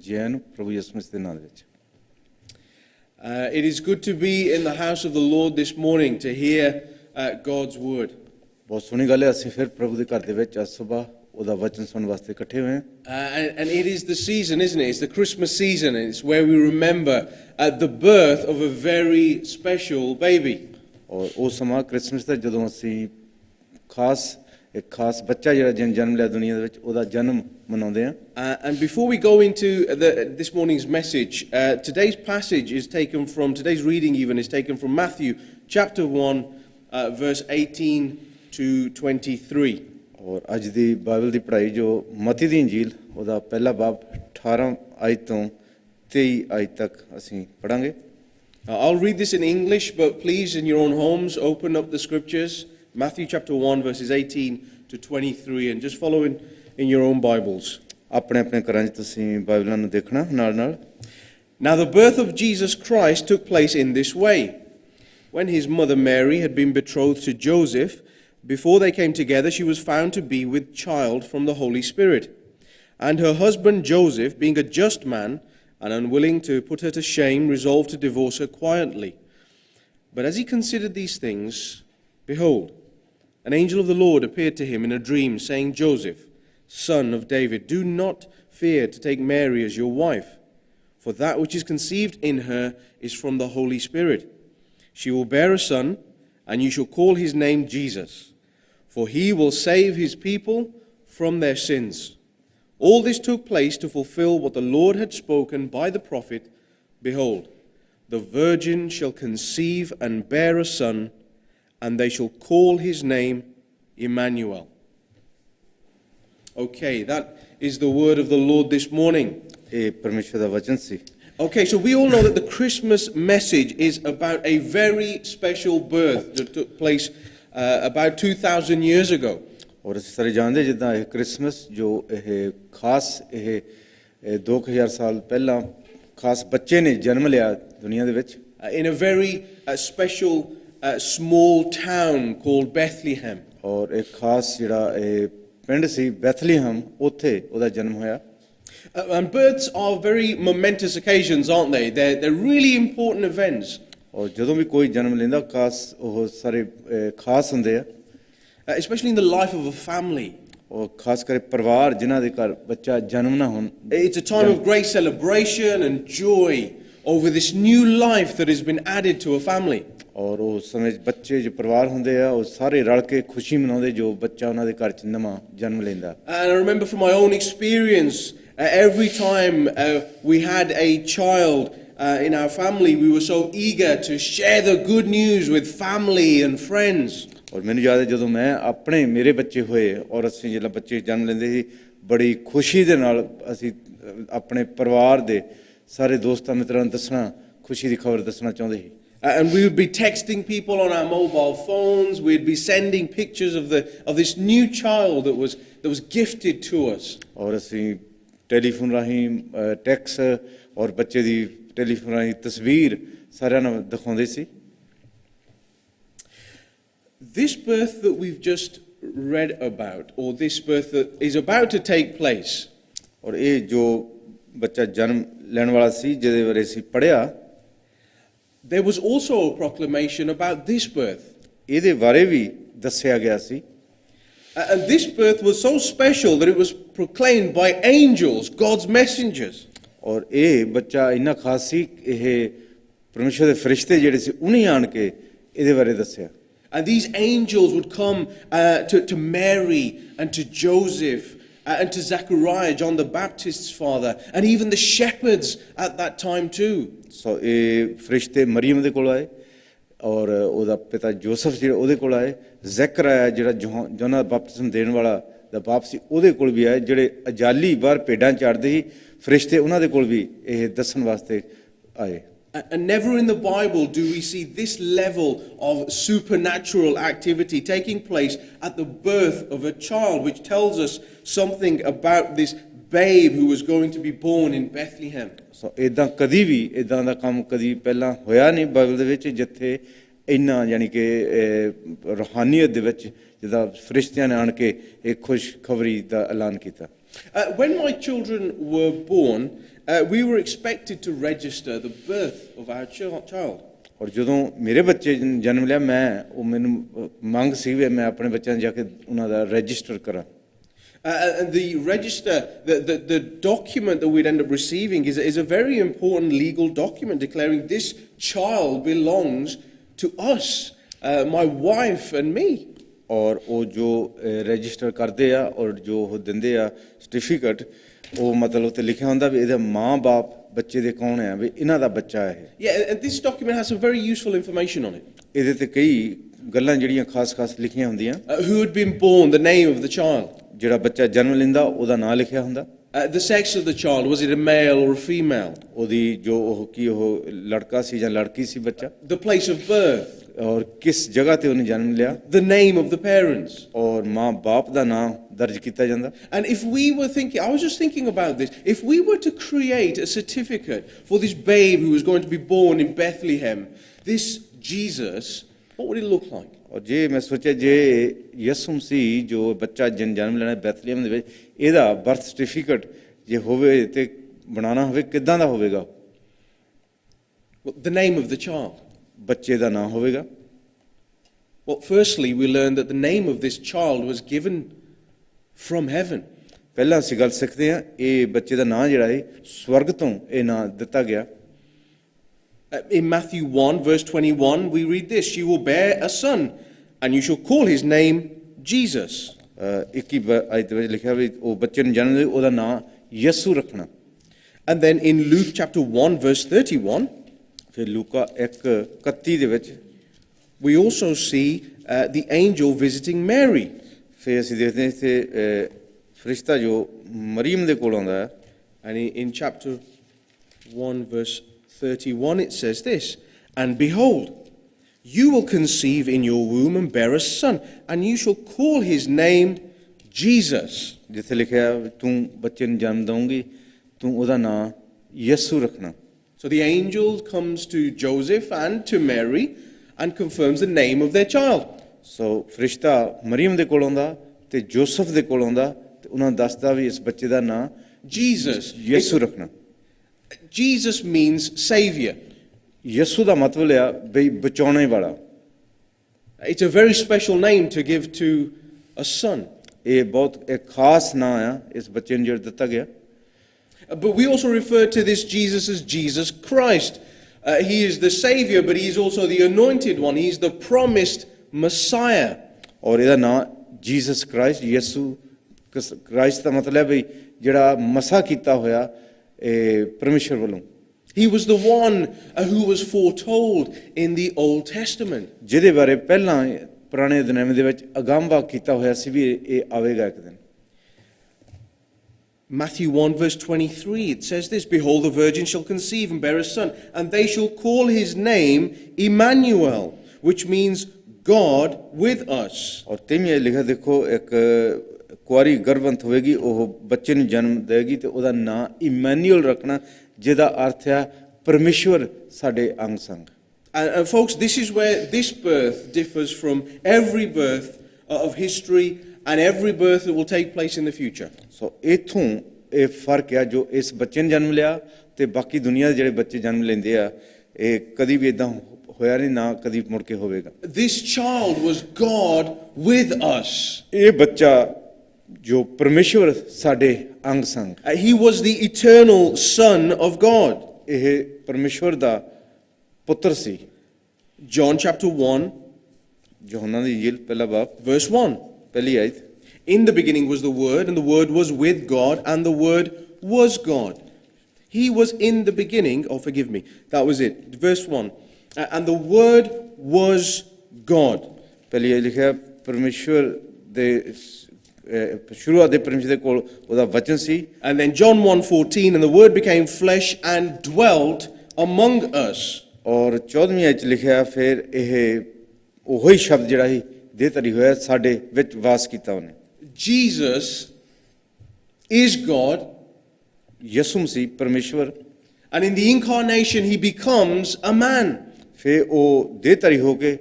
ਜੈ ਨੂੰ ਪ੍ਰਭੂ ਯਿਸੂ ਮਸੀਹ ਦੇ ਨਾਮ ਵਿੱਚ। It is good to be in the house of the Lord this morning to hear God's word. ਬਹੁਤ ਸੋਹਣੀ ਗੱਲ ਹੈ, ਅਸੀਂ ਫਿਰ ਪ੍ਰਭੂ ਦੇ ਘਰ ਦੇ ਵਿੱਚ ਅੱਜ ਸਵੇਰ ਉਹਦਾ ਵਚਨ ਸੁਣਨ ਵਾਸਤੇ ਇਕੱਠੇ ਹੋਏ ਹਾਂ। And it is the season, isn't it? It's the Christmas season, and it's where we remember the birth of a very special baby. ਔਰ ਉਹ ਸਮਾਂ ਕ੍ਰਿਸਮਸ ਦਾ ਜਦੋਂ ਅਸੀਂ ਇੱਕ ਖਾਸ ਬੱਚਾ ਜਿਹੜਾ ਜਨਮ ਲਿਆ ਦੁਨੀਆ ਦੇ ਵਿੱਚ, ਉਹਦਾ ਜਨਮ ਮਨਾਉਂਦੇ ਹਾਂ। And before we go into this morning's message, today's passage is taken from, today's reading even is taken from Matthew chapter 1, verse 18 to 23. ਔਰ ਅੱਜ ਦੀ ਬਾਈਬਲ ਦੀ ਪੜ੍ਹਾਈ ਜੋ ਮਤੀ ਦੀ ਇੰਜੀਲ ਉਹਦਾ ਪਹਿਲਾ ਬਾਬ 18 ਆਇਤ ਤੋਂ 23 ਆਇਤ ਤੱਕ ਅਸੀਂ ਪੜ੍ਹਾਂਗੇ। I'll read this in English, but please in your own homes open up the scriptures, Matthew chapter 1 verses 18 to 23, and just follow in your own Bibles. ਆਪਣੇ ਆਪਣੇ ਘਰਾਂ 'ਚ ਤੁਸੀਂ ਬਾਈਬਲਾਂ ਨੂੰ ਦੇਖਣਾ ਨਾਲ। Now the birth of Jesus Christ took place in this way. When his mother Mary had been betrothed to Joseph, before they came together, she was found to be with child from the Holy Spirit. And her husband Joseph, being a just man and unwilling to put her to shame, resolved to divorce her quietly. But as he considered these things, behold, an angel of the Lord appeared to him in a dream, saying, Joseph, son of David, do not fear to take Mary as your wife, for that which is conceived in her is from the Holy Spirit. She will bear a son, and you shall call his name Jesus, for he will save his people from their sins. All this took place to fulfill what the Lord had spoken by the prophet. Behold, the virgin shall conceive and bear a son, and they shall call his name Emmanuel. Okay, that is the word of the Lord this morning. ਇਹ ਪਰਮੇਸ਼ਰ ਦਾ ਵਚਨ ਸੀ। Okay, so we all know that the Christmas message is about a very special birth that took place about 2,000 years ago. ਔਰ ਅਸੀਂ ਸਾਰੇ ਜਾਣਦੇ ਜਿੱਦਾਂ ਇਹ Christmas ਜੋ ਇਹ ਖਾਸ ਇਹ 2000 ਸਾਲ ਪਹਿਲਾਂ ਖਾਸ ਬੱਚੇ ਨੇ ਜਨਮ ਲਿਆ ਦੁਨੀਆ ਦੇ ਵਿੱਚ। In a very special small town called Bethlehem. ਔਰ ਇੱਕ ਖਾਸ ਜਿਹੜਾ ਇਹ ਪਿੰਡ ਸੀ ਬੈਥਲੀਹਮ, ਉੱਥੇ ਉਹਦਾ ਜਨਮ ਹੋਇਆ। And births are very momentous occasions, aren't they? They're really important events. ਔਰ ਜਦੋਂ ਵੀ ਕੋਈ ਜਨਮ ਲੈਂਦਾ ਖਾਸ ਉਹ ਸਾਰੇ ਖਾਸ ਹੁੰਦੇ ਆ। Especially in the life of a family. ਔਰ ਖਾਸ ਕਰ ਪਰਿਵਾਰ ਜਿਨ੍ਹਾਂ ਦੇ ਘਰ ਬੱਚਾ ਜਨਮ ਨਾ ਹੋਣ। It's a time of great celebration and joy over this new life that has been added to a family. ਔਰ ਉਸ ਸਮੇਂ 'ਚ ਬੱਚੇ ਜੋ ਪਰਿਵਾਰ ਹੁੰਦੇ ਆ ਉਹ ਸਾਰੇ ਰਲ ਕੇ ਖੁਸ਼ੀ ਮਨਾਉਂਦੇ ਜੋ ਬੱਚਾ ਉਹਨਾਂ ਦੇ ਘਰ 'ਚ ਨਵਾਂ ਜਨਮ ਲੈਂਦਾ। And I remember from my own experience, every time we had a child in our family, we were so eager to share the good news with family and friends. ਔਰ ਮੈਨੂੰ ਯਾਦ ਹੈ ਜਦੋਂ ਮੈਂ ਆਪਣੇ ਮੇਰੇ ਬੱਚੇ ਹੋਏ ਔਰ ਅਸੀਂ ਜਦੋਂ ਬੱਚੇ ਜਨਮ ਲੈਂਦੇ ਸੀ ਬੜੀ ਖੁਸ਼ੀ ਦੇ ਨਾਲ ਅਸੀਂ ਆਪਣੇ ਪਰਿਵਾਰ ਦੇ ਸਾਰੇ ਦੋਸਤਾਂ ਮਿੱਤਰਾਂ ਨੂੰ ਦੱਸਣਾ ਖੁਸ਼ੀ ਦੀ ਖਬਰ ਦੱਸਣਾ ਚਾਹੁੰਦੇ ਸੀ। And we would be texting people on our mobile phones. We'd be sending pictures of this new child that was gifted to us. ਔਰ ਅਸੀਂ ਟੈਲੀਫੋਨ ਰਾਹੀਂ ਟੈਕਸ ਔਰ ਬੱਚੇ ਦੀ ਟੈਲੀਫੋਨ ਰਾਹੀਂ ਤਸਵੀਰ ਸਾਰਿਆਂ ਨੂੰ ਦਿਖਾਉਂਦੇ ਸੀ। This birth that we've just read about, or this birth that is about to take place, ਔਰ ਇਹ ਜੋ ਬੱਚਾ ਜਨਮ ਲੈਣ ਵਾਲਾ ਸੀ ਜਿਹਦੇ ਬਾਰੇ ਅਸੀਂ ਪੜ੍ਹਿਆ, there was also a proclamation about this birth. ਇਹਦੇ ਬਾਰੇ ਵੀ ਦੱਸਿਆ ਗਿਆ ਸੀ। And this birth was so special that it was proclaimed by angels, God's messengers. ਔਰ ਇਹ ਬੱਚਾ ਇੰਨਾ ਖਾਸ ਸੀ ਇਹ ਪਰਮੇਸ਼ਰ ਦੇ ਫਰਿਸ਼ਤੇ ਜਿਹੜੇ ਸੀ ਉਹਨੇ ਆਣ ਕੇ ਇਹਦੇ ਬਾਰੇ ਦੱਸਿਆ। And these angels would come to Mary and to Joseph and to Zechariah, John the Baptist's father, and even the shepherds at that time too. ਸੋ ਇਹ ਫਰਿਸ਼ਤੇ ਮਰੀਮ ਦੇ ਕੋਲ ਆਏ ਔਰ ਉਹਦਾ ਪਿਤਾ ਜੋਸਫ ਜਿਹੜਾ ਉਹਦੇ ਕੋਲ ਆਏ, ਜ਼ੈਕਰਿਆ ਜਿਹੜਾ ਯੋਹਨਾ ਦਾ ਬਪਤਿਸਮ ਦੇਣ ਵਾਲਾ ਦਾ ਬਾਪ ਸੀ ਉਹਦੇ ਕੋਲ ਵੀ ਆਏ, ਜਿਹੜੇ ਅਜਾਲੀ ਬਾਹਰ ਭੇਡਾਂ ਚਾਰਦੇ ਸੀ ਫਰਿਸ਼ਤੇ ਉਹਨਾਂ ਦੇ ਕੋਲ ਵੀ ਇਹ ਦੱਸਣ ਵਾਸਤੇ ਆਏ। And never in the Bible do we see this level of supernatural activity taking place at the birth of a child, which tells us something about this babe who was going to be born in Bethlehem. ਸੋ ਇਦਾਂ ਕਦੀ ਵੀ ਇਦਾਂ ਦਾ ਕੰਮ ਕਦੀ ਪਹਿਲਾਂ ਹੋਇਆ ਨਹੀਂ Bible ਦੇ ਵਿੱਚ ਜਿੱਥੇ ਇੰਨਾ ਯਾਨੀ ਕਿ ਰੂਹਾਨੀਅਤ ਦੇ ਵਿੱਚ ਜਿੱਦਾਂ ਫਰਿਸ਼ਤਿਆਂ ਨੇ ਆਣ ਕੇ ਇੱਕ ਖੁਸ਼ਖਬਰੀ ਦਾ ਐਲਾਨ ਕੀਤਾ। When my children were born, we were expected to register the birth of our child. ਔਰ ਜਦੋਂ ਮੇਰੇ ਬੱਚੇ ਜਨਮ ਲਿਆ ਉਹ ਮੈਨੂੰ ਮੰਗ ਸੀ ਵੀ ਮੈਂ ਆਪਣੇ ਬੱਚਿਆਂ ਨੂੰ ਜਾ ਕੇ ਉਹਨਾਂ ਦਾ ਰਜਿਸਟਰ ਕਰਾਂ। The register, the document that we'd end up receiving is a very important legal document declaring this child belongs to us, my wife and me. ਔਰ ਉਹ ਜੋ ਰਜਿਸਟਰ ਕਰਦੇ ਆ ਔਰ ਜੋ ਉਹ ਦਿੰਦੇ ਆ ਸਰਟੀਫਿਕੇਟ ਉਹ ਮਤਲਬ ਉੱਤੇ ਲਿਖਿਆ ਹੁੰਦਾ ਵੀ ਇਹਦੇ ਮਾਂ-ਬਾਪ ਬੱਚੇ ਦੇ ਕੌਣ ਆ ਵੀ ਇਹਨਾਂ ਦਾ ਬੱਚਾ ਹੈ। Yeah, and this document has some very useful information on it. ਇਹਦੇ ਤੇ ਕਈ ਗੱਲਾਂ ਜਿਹੜੀਆਂ ਖਾਸ-ਖਾਸ ਲਿਖੀਆਂ ਹੁੰਦੀਆਂ। Who had been born, the name of the child. ਜਿਹੜਾ ਬੱਚਾ ਜਨਮ ਲੈਂਦਾ ਉਹਦਾ ਨਾਂ ਲਿਖਿਆ ਹੁੰਦਾ। The sex of the child, was it a male or a female? ਉਹਦੀ ਜੋ ਉਹ ਲੜਕਾ ਸੀ ਜਾਂ ਲੜਕੀ ਸੀ ਬੱਚਾ। The place of birth. ਔਰ ਕਿਸ ਜਗ੍ਹਾ ਤੇ ਉਹਨੇ ਜਨਮ ਲਿਆ। The name of the parents. ਔਰ ਮਾਂ-ਬਾਪ ਦਾ ਨਾਂ ਦਰਜ ਕੀਤਾ ਜਾਂਦਾ। And if we were thinking, I was just thinking about this, if we were to create a certificate for this babe who was going to be born in Bethlehem, this Jesus, what would it look like? ਔਰ ਜੇ ਮੈਂ ਸੋਚਿਆ ਜੇ ਯਿਸੂ ਮਸੀਹ ਜੋ ਬੱਚਾ ਜਨਮ ਲੈਣਾ ਬੈਥਲੀਹਮ ਦੇ ਵਿੱਚ ਇਹਦਾ ਬਰਥ ਸਰਟੀਫਿਕੇਟ ਜੇ ਹੋਵੇ ਤੇ ਬਣਾਉਣਾ ਹੋਵੇ ਕਿੱਦਾਂ ਦਾ ਹੋਵੇਗਾ? Well, the name of the child. ਬੱਚੇ ਦਾ ਨਾਂ ਹੋਵੇਗਾ। Well, firstly, we learn that the name of this child was given from heaven. ਪਹਿਲਾਂ ਅਸੀਂ ਗੱਲ ਸਿੱਖਦੇ ਹਾਂ ਇਹ ਬੱਚੇ ਦਾ ਨਾਂ ਜਿਹੜਾ ਹੈ ਸਵਰਗ ਤੋਂ ਇਹ ਨਾਂ ਦਿੱਤਾ ਗਿਆ। In Matthew 1, verse 21, we read this: "She will bear a son, and you shall call his name Jesus." 21 ਆਇਤ ਵਿੱਚ ਲਿਖਿਆ ਵੀ ਉਹ ਬੱਚੇ ਨੂੰ ਜਨਮ ਦੇ ਉਹਦਾ ਨਾਂ ਯਿਸੂ ਰੱਖਣਾ। And then in Luke chapter 1, verse 31, ਫਿਰ ਲੂਕਾ 1:31 ਦੇ ਵਿੱਚ we also see the angel visiting Mary. ਫਿਰ ਅਸੀਂ ਦੇਖਦੇ ਹਾਂ ਇੱਥੇ ਫਰਿਸ਼ਤਾ ਜੋ ਮਰੀਮ ਦੇ ਕੋਲ ਆਉਂਦਾ ਹੈ। And in chapter 1, verse 31, it says this: "And behold, you will conceive in your womb and bear a son, and you shall call his name Jesus." ਜਿੱਥੇ ਲਿਖਿਆ ਤੂੰ ਬੱਚੇ ਨੂੰ ਜਨਮ ਦਊਂਗੀ ਤੂੰ ਉਹਦਾ ਨਾਂ ਯਿਸੂ ਰੱਖਣਾ। So the angel comes to Joseph and to Mary and confirms the name of their child. ਸੋ ਫਰਿਸ਼ਤਾ ਮਰੀਮ ਦੇ ਕੋਲ ਆਉਂਦਾ ਤੇ ਜੋਸਫ ਦੇ ਕੋਲ ਆਉਂਦਾ ਤੇ ਉਹਨਾਂ ਨੂੰ ਦੱਸਦਾ ਵੀ ਇਸ ਬੱਚੇ ਦਾ ਨਾਂ Jesus. ਯਿਸੂ ਰੱਖਣਾ। Jesus means savior. ਯਿਸੂ ਦਾ ਮਤਲਬ ਹੈ ਬਈ ਬਚਾਉਣੇ ਵਾਲਾ। It's a very special name to give to a son. ਇਹ ਬਹੁਤ ਇੱਕ ਖਾਸ ਨਾਂ ਆ ਇਸ ਬੱਚੇ ਨੂੰ ਜਿਹੜਾ ਦਿੱਤਾ ਗਿਆ। But we also refer to this Jesus as Jesus Christ. He is the Savior, but He is also the anointed one. He is the promised Messiah. ਔਰ ਇਹਦਾ ਨਾਂ ਜੀਸਸ ਕ੍ਰਾਈਸਟ ਯਿਸੂ ਕ੍ਰਾਈਸਟ ਦਾ ਮਤਲਬ ਹੈ ਜਿਹੜਾ ਮਸਾ ਕੀਤਾ ਹੋਇਆ ਇਹ ਪਰਮੇਸ਼ਰ ਵੱਲੋਂ He was the one who was foretold in the Old Testament. ਜਿਹਦੇ ਬਾਰੇ ਪਹਿਲਾਂ ਪੁਰਾਣੇ ਦਿਨਾਂ ਦੇ ਵਿੱਚ ਅਗੰਮਵਾਕ ਕੀਤਾ ਹੋਇਆ ਸੀ ਵੀ ਇਹ ਆਵੇਗਾ ਇੱਕ ਦਿਨ Matthew 1 verse 23, it says this, Behold, the virgin shall conceive and bear a son, and they shall call his name Emmanuel, which means God with us. ਔਰ ਤੇਵੇਂ ਲਿਖਿਆ ਦੇਖੋ ਇੱਕ ਕੁਆਰੀ ਗਰਭਵੰਤ ਹੋਵੇਗੀ ਉਹ ਬੱਚੇ ਨੂੰ ਜਨਮ ਦੇਗੀ ਤੇ ਉਹਦਾ ਨਾਂ ਇਮੈਨੂਅਲ ਰੱਖਣਾ ਜਿਹਦਾ ਅਰਥ ਹੈ ਪਰਮੇਸ਼ਵਰ ਸਾਡੇ ਅੰਗ ਸੰਗ And folks, this is where this birth differs from every birth of history and every birth that will take place in the future. ਸੋ ਇਥੋਂ ਇਹ ਫਰਕ ਆ ਜੋ ਇਸ ਬੱਚੇ ਨੇ ਜਨਮ ਲਿਆ ਤੇ ਬਾਕੀ ਦੁਨੀਆ ਦੇ ਜਿਹੜੇ ਬੱਚੇ ਜਨਮ ਲੈਂਦੇ ਆ ਇਹ ਕਦੀ ਵੀ ਇਦਾਂ ਹੋਇਆ ਨਹੀਂ ਨਾ ਕਦੀ ਮੁੜ ਕੇ ਹੋਵੇਗਾ This child was God with us. ਇਹ ਬੱਚਾ ਜੋ ਪਰਮੇਸ਼ਵਰ ਸਾਡੇ ਅੰਗ ਸੰਗ He was the eternal Son of God. ਇਹ ਪਰਮੇਸ਼ਵਰ ਦਾ ਪੁੱਤਰ ਸੀ John chapter 1 ਯੋਹੰਨਾ ਦੀ ਇੰਜੀਲ ਪਹਿਲਾ ਬਾਬ verse 1. ਪਹਿਲੀ ਆਇਤ In the beginning was the Word, and the Word was with God, and the Word was God. He was in the beginning. Oh, forgive me. That was it. Verse 1. And the Word was God. ਪਹਿਲੀ ਇਹ ਲਿਖਿਆ ਪਰਮੇਸ਼ਵਰ ਦੇ ਸ਼ੁਰੂਆਤ ਦੇ ਪਰਮੇਸ਼ਵਰ ਦੇ ਕੋਲ ਉਹਦਾ ਵਚਨ ਸੀ And then John 1:14, and the Word became flesh and dwelt among us. ਔਰ 14ਵੀਂ ਆਇਤ 'ਚ ਲਿਖਿਆ ਫਿਰ ਇਹ ਉਹੀ ਸ਼ਬਦ ਜਿਹੜਾ ਸੀ ਦੇਹ ਧਾਰੀ ਹੋਇਆ ਸਾਡੇ ਵਿੱਚ ਵਾਸ ਕੀਤਾ ਉਹਨੇ Jesus is God, ਯਿਸੂ ਮਸੀਹ ਪਰਮੇਸ਼ਵਰ and in the incarnation he becomes a man. ਫਿਰ ਉਹ ਦੇਹ ਧਾਰੀ ਹੋ ਕੇ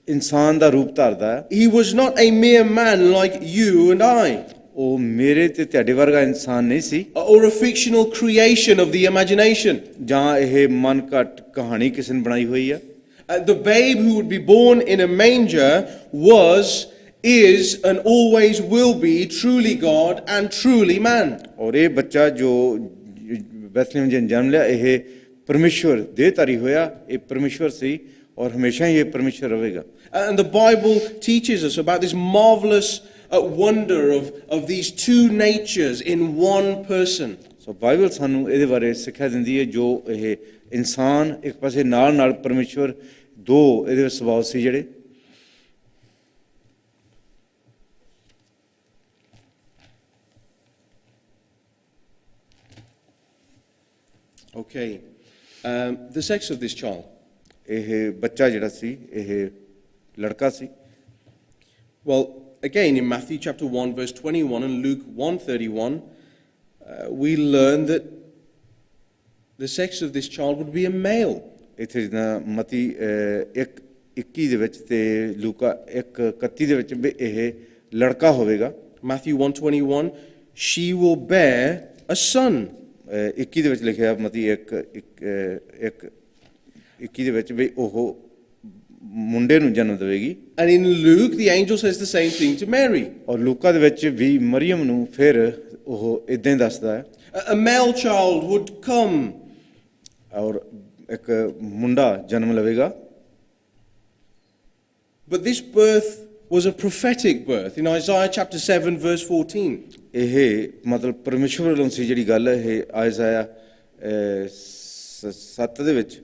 ਇਨਸਾਨ ਦਾ ਰੂਪ ਧਾਰਦਾ ਹੈ He was not a mere man like you and I, ਉਹ ਮੇਰੇ ਤੇ ਤੁਹਾਡੇ ਵਰਗਾ ਇਨਸਾਨ ਨਹੀਂ ਸੀ or a fictional creation of the imagination. ਜਾਂ ਇਹ ਮਨ ਘਟ ਕਹਾਣੀ ਕਿਸੇ ਨੇ ਬਣਾਈ ਹੋਈ ਆ The babe who would be born in a manger was, is, and always will be truly God and truly man. ਔਰ ਇਹ ਬੱਚਾ ਜੋ ਬੈਥਲੇਹਮ ਵਿੱਚ ਜਨਮ ਲਿਆ ਇਹ ਪਰਮੇਸ਼ਵਰ ਦੇਹ ਧਾਰੀ ਹੋਇਆ ਇਹ ਪਰਮੇਸ਼ਵਰ ਸੀ ਔਰ ਹਮੇਸ਼ਾ ਹੀ ਇਹ ਪਰਮੇਸ਼ਵਰ ਰਹੇਗਾ And the Bible teaches us about this marvelous wonder of these two natures in one person. So Bible ਸਾਨੂੰ ਇਹਦੇ ਬਾਰੇ ਸਿੱਖਿਆ ਦਿੰਦੀ ਹੈ ਜੋ ਇਹ ਇਨਸਾਨ ਇੱਕ ਪਾਸੇ ਨਾਲ ਪਰਮੇਸ਼ਵਰ ਦੋ ਇਹਦੇ ਵਿੱਚ ਸੁਭਾਅ ਸੀ ਜਿਹੜੇ Okay. The sex of this child. ਇਹ ਬੱਚਾ ਜਿਹੜਾ ਸੀ ਇਹ ਲੜਕਾ ਸੀ Well, again, in Matthew chapter 1, verse 21 and Luke 1:31, we learn that the sex of this child would be a male. ਇੱਥੇ ਜਿੱਦਾਂ ਮਤੀ 1:21 ਦੇ ਵਿੱਚ ਤੇ ਲੂਕਾ 1:31 ਦੇ ਵਿੱਚ ਵੀ ਇਹ ਲੜਕਾ ਹੋਵੇਗਾ Matthew 1:21, she will bear a son. 21 ਦੇ ਵਿੱਚ ਲਿਖਿਆ ਮਤੀ 1:21 ਦੇ ਵਿੱਚ ਵੀ ਉਹ ਮੁੰਡੇ ਨੂੰ ਜਨਮ ਦੇਵੇਗੀ And in Luke, the angel says the same thing to Mary. ਔਰ ਲੂਕਾ ਦੇ ਵਿੱਚ ਵੀ ਮਰੀਮ ਨੂੰ ਫਿਰ ਉਹ ਇਦਾਂ ਹੀ ਦੱਸਦਾ ਹੈ A male child would come. ਔਰ ਇੱਕ ਮੁੰਡਾ ਜਨਮ ਲਵੇਗਾ But this birth was a prophetic birth in Isaiah chapter 7, verse 14. ਇਹ ਮਤਲਬ ਪਰਮੇਸ਼ਵਰ ਵੱਲੋਂ ਸੀ ਜਿਹੜੀ ਗੱਲ ਇਹ ਆਇਜ਼ਾਇਆ 7 ਦੇ ਵਿੱਚ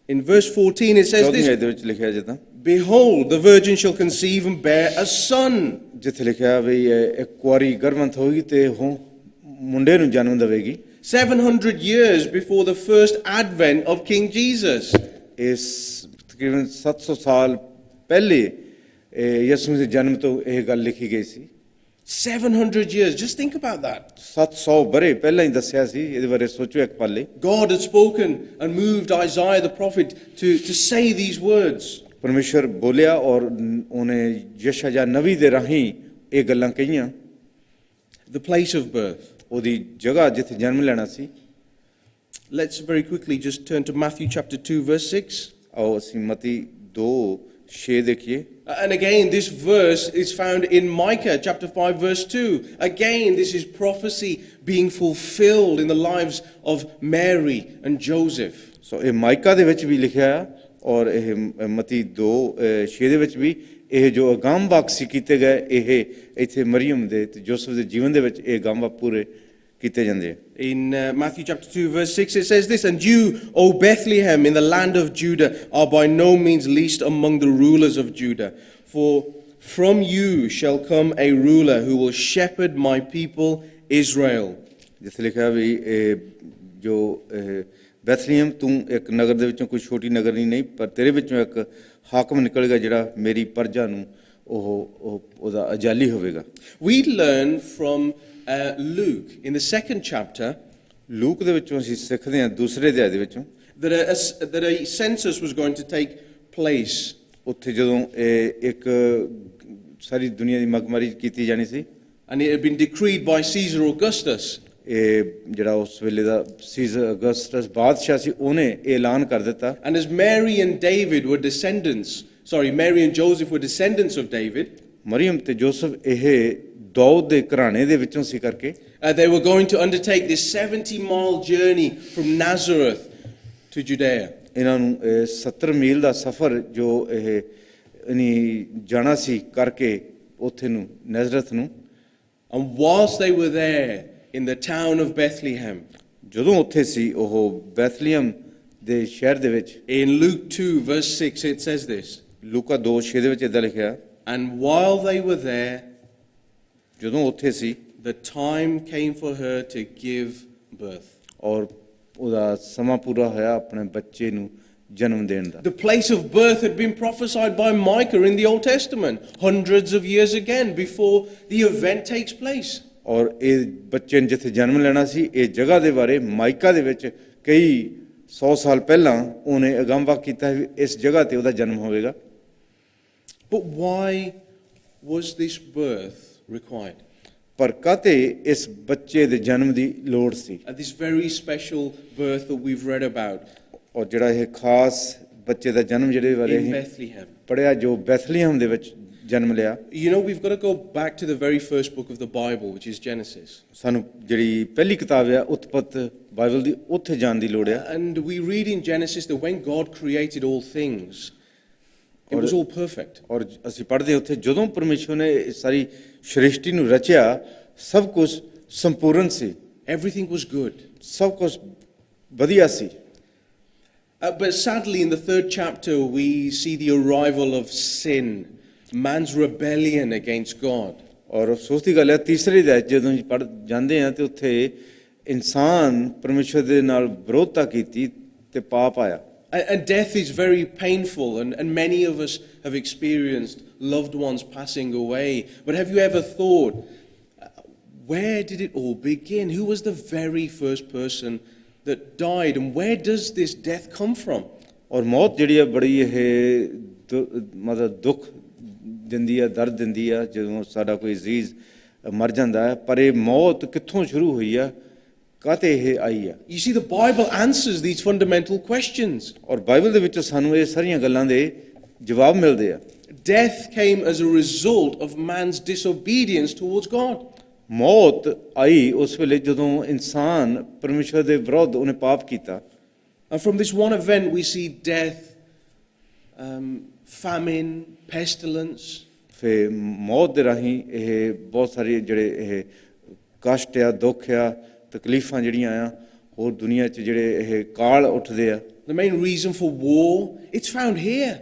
In verse 14, it says 14ਵੀਂ this, ਆਇਤ ਦੇ ਵਿੱਚ ਲਿਖਿਆ ਜਿੱਦਾਂ Behold, the virgin shall conceive and bear a son. ਜਿੱਥੇ ਲਿਖਿਆ ਵੀ ਇੱਕ ਕੁਆਰੀ ਗਰਭਵੰਤ ਹੋਗੀ ਤੇ ਉਹ ਮੁੰਡੇ ਨੂੰ ਜਨਮ ਦੇਵੇਗੀ 700 years before the first advent of King Jesus. ਇਸ ਤਕਰੀਬਨ 700 ਸਾਲ ਪਹਿਲੇ ਯਿਸੂ ਦੇ ਜਨਮ ਤੋਂ ਇਹ ਗੱਲ ਲਿਖੀ ਗਈ ਸੀ 700 years. Just think about that. 700 ਬਰੇ ਪਹਿਲਾਂ ਹੀ ਦੱਸਿਆ ਸੀ ਇਹਦੇ ਬਾਰੇ ਸੋਚੋ ਇੱਕ ਪਲ ਲਈ God had spoken and moved Isaiah the prophet to say these words. ਪਰਮੇਸ਼ਰ ਬੋਲਿਆ ਔਰ ਉਹਨੇ ਯਸ਼ਯਾ ਨਬੀ ਦੇ ਰਾਹੀਂ ਇਹ ਗੱਲਾਂ ਕਹੀਆਂ The place of birth. ਉਹਦੀ ਜਗ੍ਹਾ ਜਿੱਥੇ ਜਨਮ ਲੈਣਾ ਸੀ Let's very quickly just turn to Matthew chapter 2, verse 6. ਆਓ ਅਸੀਂ ਮਤੀ 2 6 ਦੇਖੀਏ। And again, this verse is found in Micah chapter 5, verse 2. Again, this is prophecy being fulfilled in the lives of Mary and Joseph. ਸੋ ਇਹ ਮਾਈਕਾ ਦੇ ਵਿੱਚ ਵੀ ਲਿਖਿਆ ਆ ਔਰ ਇਹ ਮਤੀ 2:6 ਦੇ ਵਿੱਚ ਵੀ ਇਹ ਜੋ ਅਗੰਮ ਵਾਕ ਸੀ ਕੀਤੇ ਗਏ ਇਹ ਇੱਥੇ ਮਰੀਮ ਦੇ ਤੇ ਯੂਸਫ ਦੇ ਜੀਵਨ ਦੇ ਵਿੱਚ ਇਹ ਅਗੰਮ ਵਾਕ ਪੂਰੇ ਕੀਤੇ ਜਾਂਦੇ ਆ। In Matthew chapter 2, verse 6, it says this, "And you, O Bethlehem, in the land of Judah, are by no means least among the rulers of Judah. For from you shall come a ruler who will shepherd my people Israel." ਜਿੱਥੇ ਲਿਖਿਆ ਵੀ ਇਹ ਜੋ ਬੈਥਲੀਹਮ ਤੂੰ ਇੱਕ ਨਗਰ ਦੇ ਵਿੱਚੋਂ ਕੋਈ ਛੋਟੀ ਨਗਰ ਨਹੀਂ ਪਰ ਤੇਰੇ ਵਿੱਚੋਂ ਇੱਕ ਹਾਕਮ ਨਿਕਲੇਗਾ ਜਿਹੜਾ ਮੇਰੀ ਪ੍ਰਜਾ ਨੂੰ ਉਹਦਾ ਅਜਾਲੀ ਹੋਵੇਗਾ। We learn from Luke in the 2nd chapter Luke ਦੇ ਵਿੱਚੋਂ ਅਸੀਂ ਸਿੱਖਦੇ ਹਾਂ ਦੂਸਰੇ ਅਧਿਆਇ ਦੇ ਵਿੱਚੋਂ that a census was going to take place. ਉੱਥੇ ਜਦੋਂ ਇੱਕ ਸਾਰੀ ਦੁਨੀਆ ਦੀ ਮਗਮਾਰੀ ਕੀਤੀ ਜਾਣੀ ਸੀ And it had been decreed by Caesar Augustus. ਇਹ ਜਿਹੜਾ ਉਸ ਵੇਲੇ ਦਾ ਸੀਜ਼ਰ ਅਗਸਟਸ ਬਾਦਸ਼ਾਹ ਸੀ ਉਹਨੇ ਐਲਾਨ ਕਰ ਦਿੱਤਾ। And as Mary and David were Mary and Joseph were descendants of David. Mariam ਤੇ ਯੂਸਫ ਇਹ ਦਾਊਦ ਦੇ ਘਰਾਣੇ ਦੇ ਵਿੱਚੋਂ ਸੀ ਕਰਕੇ They were going to undertake this 70-mile journey from Nazareth to Judea. ਇਹਨਾਂ ਨੂੰ 70 ਮੀਲ ਦਾ ਸਫ਼ਰ ਜੋ ਇਹ ਜਾਣਾ ਸੀ ਕਰਕੇ ਉੱਥੇ ਨੂੰ ਨਜ਼ਰਤ ਨੂੰ। And whilst they were there in the town of Bethlehem, ਜਦੋਂ ਉੱਥੇ ਸੀ ਉਹ ਬੈਥਲੀਹਮ ਦੇ ਸ਼ਹਿਰ ਦੇ ਵਿੱਚ in Luke 2 verse 6 it says this, ਲੂਕਾ 2:6 ਦੇ ਵਿੱਚ ਇਦਾਂ ਲਿਖਿਆ, "And while they were there, ਜਦੋਂ ਉੱਥੇ ਸੀ the time came for her to give birth." ਔਰ ਉਹਦਾ ਸਮਾਂ ਪੂਰਾ ਹੋਇਆ ਆਪਣੇ ਬੱਚੇ ਨੂੰ ਜਨਮ ਦੇਣ ਦਾ। The place of birth had been prophesied by Micah in the Old Testament hundreds of years again before the event takes place. ਔਰ ਇਹ ਬੱਚੇ ਨੇ ਜਿੱਥੇ ਜਨਮ ਲੈਣਾ ਸੀ ਇਹ ਜਗ੍ਹਾ ਦੇ ਬਾਰੇ ਮਾਈਕਾ ਦੇ ਵਿੱਚ ਕਈ 100 ਸਾਲ ਪਹਿਲਾਂ ਉਹਨੇ ਅਗੰਮ ਵਾਕ ਕੀਤਾ ਵੀ ਇਸ ਜਗ੍ਹਾ ਤੇ ਉਹਦਾ ਜਨਮ ਹੋਵੇਗਾ। But why was this birth required? ਪਰ ਕਾਤੇ ਇਸ ਬੱਚੇ ਦੇ ਜਨਮ ਦੀ ਲੋੜ ਸੀ। This very special birth that we've read about ਔਰ ਜਿਹੜਾ ਇਹ ਖਾਸ ਬੱਚੇ ਦਾ ਜਨਮ ਜਿਹੜੇ ਬਾਰੇ in ਅਸੀਂ Bethlehem. ਪੜਿਆ ਜੋ ਬੈਥਲੀਹਮ ਦੇ ਵਿੱਚ ਜਨਮ ਲਿਆ। You know, we've got to go back to the very first book of the Bible, which is Genesis. ਸਾਨੂੰ ਜਿਹੜੀ ਪਹਿਲੀ ਕਿਤਾਬ ਆ ਉਤਪਤ ਬਾਈਬਲ ਦੀ ਉੱਥੇ ਜਾਣ ਦੀ ਲੋੜ ਆ। And we read in Genesis that when God created all things, it was all perfect. ਔਰ ਅਸੀਂ ਪੜ੍ਹਦੇ ਉੱਥੇ ਜਦੋਂ ਪਰਮੇਸ਼ਵਰ ਨੇ ਸਾਰੀ ਸ੍ਰਿਸ਼ਟੀ ਨੂੰ ਰਚਿਆ ਸਭ ਕੁਝ ਸੰਪੂਰਨ ਸੀ। Everything was good. ਸਭ ਕੁਝ ਵਧੀਆ ਸੀ। But sadly, in the 3rd chapter, we see the arrival of sin, man's rebellion against God. ਔਰ ਅਫਸੋਸ ਦੀ ਗੱਲ ਹੈ ਤੀਸਰੇ ਅਧਿਆਇ ਜਦੋਂ ਅਸੀਂ ਪੜ੍ਹ ਜਾਂਦੇ ਹਾਂ ਤੇ ਉੱਥੇ ਇਨਸਾਨ ਪਰਮੇਸ਼ਵਰ ਦੇ ਨਾਲ ਵਿਰੋਧਤਾ ਕੀਤੀ ਤੇ ਪਾਪ ਆਇਆ। And death is very painful, and many of us have experienced loved ones passing away. But have you ever thought, where did it all begin? Who was the very first person that died, and where does this death come from? ਔਰ ਮੌਤ ਜਿਹੜੀ ਹੈ ਬੜੀ ਇਹ ਮਤਲਬ ਦੁੱਖ ਦਿੰਦੀ ਹੈ ਦਰਦ ਦਿੰਦੀ ਹੈ ਜਦੋਂ ਸਾਡਾ ਕੋਈ ਅਜ਼ੀਜ਼ ਮਰ ਜਾਂਦਾ ਹੈ ਪਰ ਇਹ ਮੌਤ ਕਿੱਥੋਂ ਸ਼ੁਰੂ ਹੋਈ ਆ ਕਾਤੇ ਇਹ ਆਈ ਆ। You see, the Bible answers these fundamental questions. ਔਰ ਬਾਈਬਲ ਦੇ ਵਿੱਚੋਂ ਸਾਨੂੰ ਇਹ ਸਾਰੀਆਂ ਗੱਲਾਂ ਦੇ ਜਵਾਬ ਮਿਲਦੇ ਆ। Death came as a result of man's disobedience towards God. ਮੌਤ ਆਈ ਉਸ ਵੇਲੇ ਜਦੋਂ ਇਨਸਾਨ ਪਰਮੇਸ਼ਵਰ ਦੇ ਵਿਰੁੱਧ ਉਹਨੇ ਪਾਪ ਕੀਤਾ। And from this one event we see death, famine, pestilence. ਫਿਰ ਮੌਤ ਦੇ ਰਾਹੀਂ ਇਹ ਬਹੁਤ ਸਾਰੇ ਜਿਹੜੇ ਇਹ ਕਸ਼ਟ ਆ ਦੁੱਖ ਆ ਤਕਲੀਫਾਂ ਜਿਹੜੀਆਂ ਆ ਹੋਰ ਦੁਨੀਆ 'ਚ ਜਿਹੜੇ ਇਹ ਕਾਲ ਉੱਠਦੇ ਆ। The main reason for war, it's found here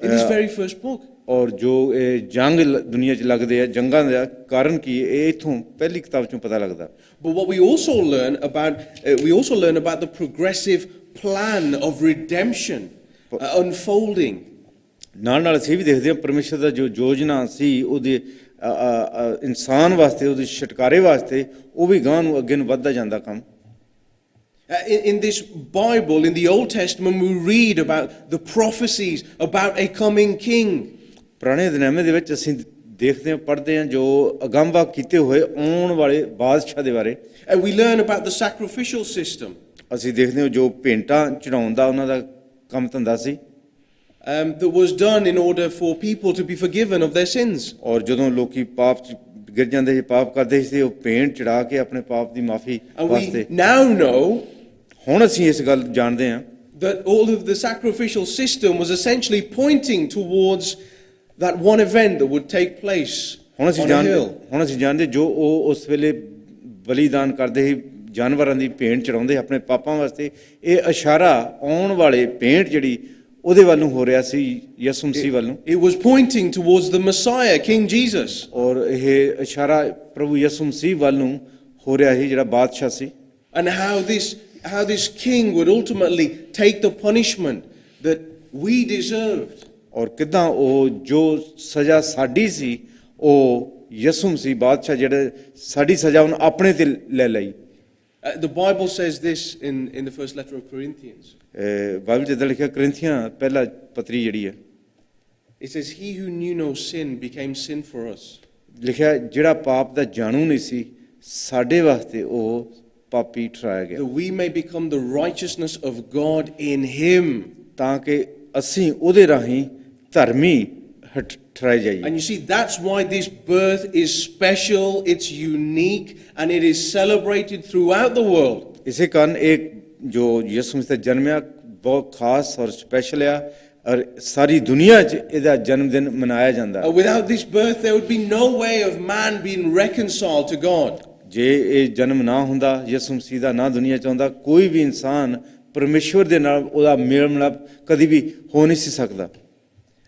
in this very first book. ਔਰ ਜੋ ਇਹ ਜੰਗ ਦੁਨੀਆ 'ਚ ਲੱਗਦੇ ਆ ਜੰਗਾਂ ਦਾ ਕਾਰਨ ਕੀ ਇਹ ਇੱਥੋਂ ਪਹਿਲੀ ਕਿਤਾਬ 'ਚੋਂ ਪਤਾ ਲੱਗਦਾ। But what we also learn about the progressive plan of redemption unfolding. ਨਾਲ ਨਾਲ ਅਸੀਂ ਵੀ ਦੇਖਦੇ ਹਾਂ ਪਰਮੇਸ਼ਰ ਦਾ ਜੋ ਯੋਜਨਾ ਸੀ ਉਹਦੇ ਇਨਸਾਨ ਵਾਸਤੇ ਉਹਦੇ ਛੁਟਕਾਰੇ ਵਾਸਤੇ ਉਹ ਵੀ ਗਾਂ ਨੂੰ ਅੱਗੇ ਨੂੰ ਵੱਧਦਾ ਜਾਂਦਾ ਕੰਮ। In this Bible, in the Old Testament, we read about the prophecies about a coming king. ਪੁਰਾਣੇ ਜ਼ਮਾਨੇ ਦੇ ਵਿੱਚ ਅਸੀਂ ਦੇਖਦੇ ਹਾਂ ਪੜ੍ਹਦੇ ਹਾਂ ਜੋ ਅਗੰਮ ਵਾਕ ਕੀਤੇ ਹੋਏ ਆਉਣ ਵਾਲੇ ਬਾਦਸ਼ਾਹ ਦੇ ਬਾਰੇ। And we learn about the sacrificial system. ਅਸੀਂ ਦੇਖਦੇ ਹਾਂ ਜੋ ਭੇਂਟਾਂ ਚੜਾਉਣ ਦਾ ਉਹਨਾਂ ਦਾ ਕੰਮ ਧੰਦਾ ਸੀ। that was done in order for people to be forgiven of their sins. ਔਰ ਜਦੋਂ ਲੋਕੀ ਪਾਪ 'ਚ ਗਿਰ ਜਾਂਦੇ ਸੀ, ਪਾਪ ਕਰਦੇ ਸੀ, ਉਹ ਭੇਂਟ ਚੜਾ ਕੇ ਆਪਣੇ ਪਾਪ ਦੀ ਮਾਫੀ And ਵਾਸਤੇ। we now know ਹੁਣ ਅਸੀਂ ਇਸ ਗੱਲ ਜਾਣਦੇ ਹਾਂ that all of the sacrificial system was essentially pointing towards that one event that would take place ਹੁਣ ਅਸੀਂ on a hill. ਹੁਣ ਅਸੀਂ ਜਾਣਦੇ ਜੋ ਉਹ ਉਸ ਵੇਲੇ ਬਲੀਦਾਨ ਕਰਦੇ ਸੀ, ਜਾਨਵਰਾਂ ਦੀ ਭੇਂਟ ਚੜਾਉਂਦੇ ਆਪਣੇ ਪਾਪਾਂ ਵਾਸਤੇ। ਇਹ ਇਸ਼ਾਰਾ ਆਉਣ ਵਾਲੇ ਭੇਂਟ ਜਿਹੜੀ ਉਹਦੇ ਵੱਲ ਨੂੰ ਹੋ ਰਿਹਾ ਸੀ, ਯਿਸੂ ਮਸੀਹ ਵੱਲ ਨੂੰ। It was pointing towards the Messiah, King Jesus. ਔਰ ਇਹ ਇਸ਼ਾਰਾ ਪ੍ਰਭੂ ਯਿਸੂ ਮਸੀਹ ਵੱਲ ਨੂੰ ਹੋ ਰਿਹਾ ਸੀ, ਜਿਹੜਾ ਬਾਦਸ਼ਾਹ ਸੀ। And how this king would ultimately take the punishment that we deserved. ਔਰ ਕਿੱਦਾਂ ਉਹ ਜੋ ਸਜ਼ਾ ਸਾਡੀ ਸੀ, ਉਹ ਯਿਸੂ ਮਸੀਹ ਬਾਦਸ਼ਾਹ ਜਿਹੜੇ ਸਾਡੀ ਸਜ਼ਾ ਉਹਨੇ ਆਪਣੇ ਤੇ ਲੈ ਲਈ। The Bible says this in the first letter of Corinthians. Bible 'ਚ ਇੱਦਾਂ ਲਿਖਿਆ, ਕੋਰਿੰਥੀਆਂ ਪਹਿਲਾ ਪਤਰੀ ਜਿਹੜੀ ਹੈ, It says, "He who knew no sin became sin for us." ਲਿਖਿਆ ਜਿਹੜਾ ਪਾਪ ਦਾ ਜਾਣੂ ਨਹੀਂ ਸੀ, ਸਾਡੇ ਵਾਸਤੇ ਉਹ ਪਾਪੀ ਠਹਿਰਾਇਆ ਗਿਆ, That we may become the righteousness of God in him. ਤਾਂ ਕਿ ਅਸੀਂ ਉਹਦੇ ਰਾਹੀਂ ਧਰਮੀ ਠਹਿਰਾਏ ਜਾਈਏ। And you see, that's why this birth is special, it's unique, and it is celebrated throughout the world. ਇਸੇ ਕਾਰਨ ਇਹ ਜੋ ਯਿਸੂ ਮਸੀਹ ਦਾ ਜਨਮ ਆ ਬਹੁਤ ਖਾਸ ਔਰ ਸਪੈਸ਼ਲ ਆ, ਔਰ ਸਾਰੀ ਦੁਨੀਆ 'ਚ ਇਹਦਾ ਜਨਮ ਦਿਨ ਮਨਾਇਆ ਜਾਂਦਾ। Without this birth, there would be no way of man being reconciled to God. ਜੇ ਇਹ ਜਨਮ ਨਾ ਹੁੰਦਾ ਯਿਸੂ ਮਸੀਹ ਦਾ, ਨਾ ਦੁਨੀਆ 'ਚ ਆਉਂਦਾ, ਕੋਈ ਵੀ ਇਨਸਾਨ ਪਰਮੇਸ਼ਵਰ ਦੇ ਨਾਲ ਉਹਦਾ ਮੇਲ ਮਿਲਾਪ ਕਦੀ ਵੀ ਹੋ ਨਹੀਂ ਸੀ ਸਕਦਾ।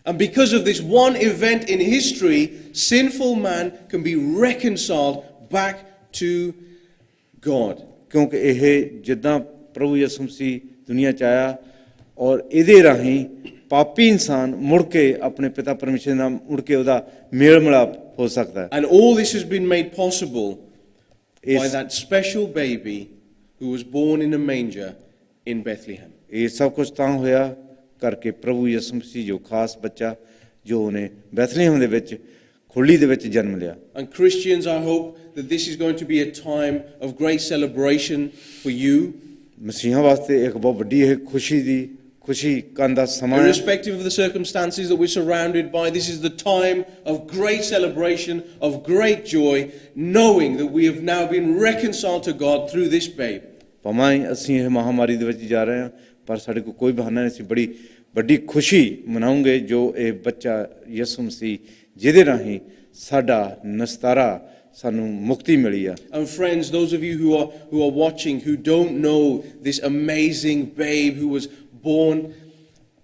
And because of this one event in history, sinful man can be reconciled back to God. ਕਿਉਂਕਿ ਇਹ ਜਿੱਦਾਂ ਪ੍ਰਭੂ ਯਿਸੂ ਮਸੀਹ ਦੁਨੀਆ 'ਚ ਆਇਆ ਔਰ ਇਹਦੇ ਰਾਹੀਂ ਪਾਪੀ ਇਨਸਾਨ ਮੁੜ ਕੇ ਆਪਣੇ ਪਿਤਾ ਪਰਮੇਸ਼ਰ ਨਾਲ ਮੁੜ ਕੇ ਉਹਦਾ ਮੇਲ ਮਿਲਾਪ ਹੋ ਸਕਦਾ ਹੈ। And all this has been made possible by ਇਸ that special baby who was born in a manger in Bethlehem. ਇਹ ਸਭ ਕੁਝ ਤਾਂ ਹੋਇਆ ਕਰਕੇ ਪ੍ਰਭੂ ਯਿਸੂ ਮਸੀਹ ਜੋ ਖਾਸ ਬੱਚਾ ਜੋ ਉਹਨੇ ਬੈਥਲੇਹਮ ਦੇ ਵਿੱਚ ਖੁਰਲੀ ਦੇ ਵਿੱਚ ਜਨਮ ਲਿਆ। And Christians, I hope that this is going to be a time of great celebration for you. ਮਸੀਹਾਂ ਵਾਸਤੇ ਇੱਕ ਬਹੁਤ ਵੱਡੀ ਇਹ ਖੁਸ਼ੀ ਕਰਨ ਦਾ ਸਮਾਂ ਹੈ। Irrespective of the circumstances that we're surrounded by, this is the time of great celebration, of great joy, knowing that we have now been reconciled to God through this babe. ਭਾਵੇਂ ਅਸੀਂ ਇਹ ਮਹਾਮਾਰੀ ਦੇ ਵਿੱਚ ਜਾ ਰਹੇ ਹਾਂ, ਪਰ ਸਾਡੇ ਕੋਲ ਕੋਈ ਬਹਾਨਾ ਨਹੀਂ, ਅਸੀਂ ਬੜੀ ਵੱਡੀ ਖੁਸ਼ੀ ਮਨਾਉਂਗੇ ਜੋ ਇਹ ਬੱਚਾ ਯਿਸੂ ਮਸੀਹ ਜਿਹਦੇ ਰਾਹੀਂ ਸਾਡਾ ਨਿਸਤਾਰਾ ਸਾਨੂੰ ਮੁਕਤੀ ਮਿਲੀ ਆ। And friends, those of you who are watching, who don't know this amazing babe who was born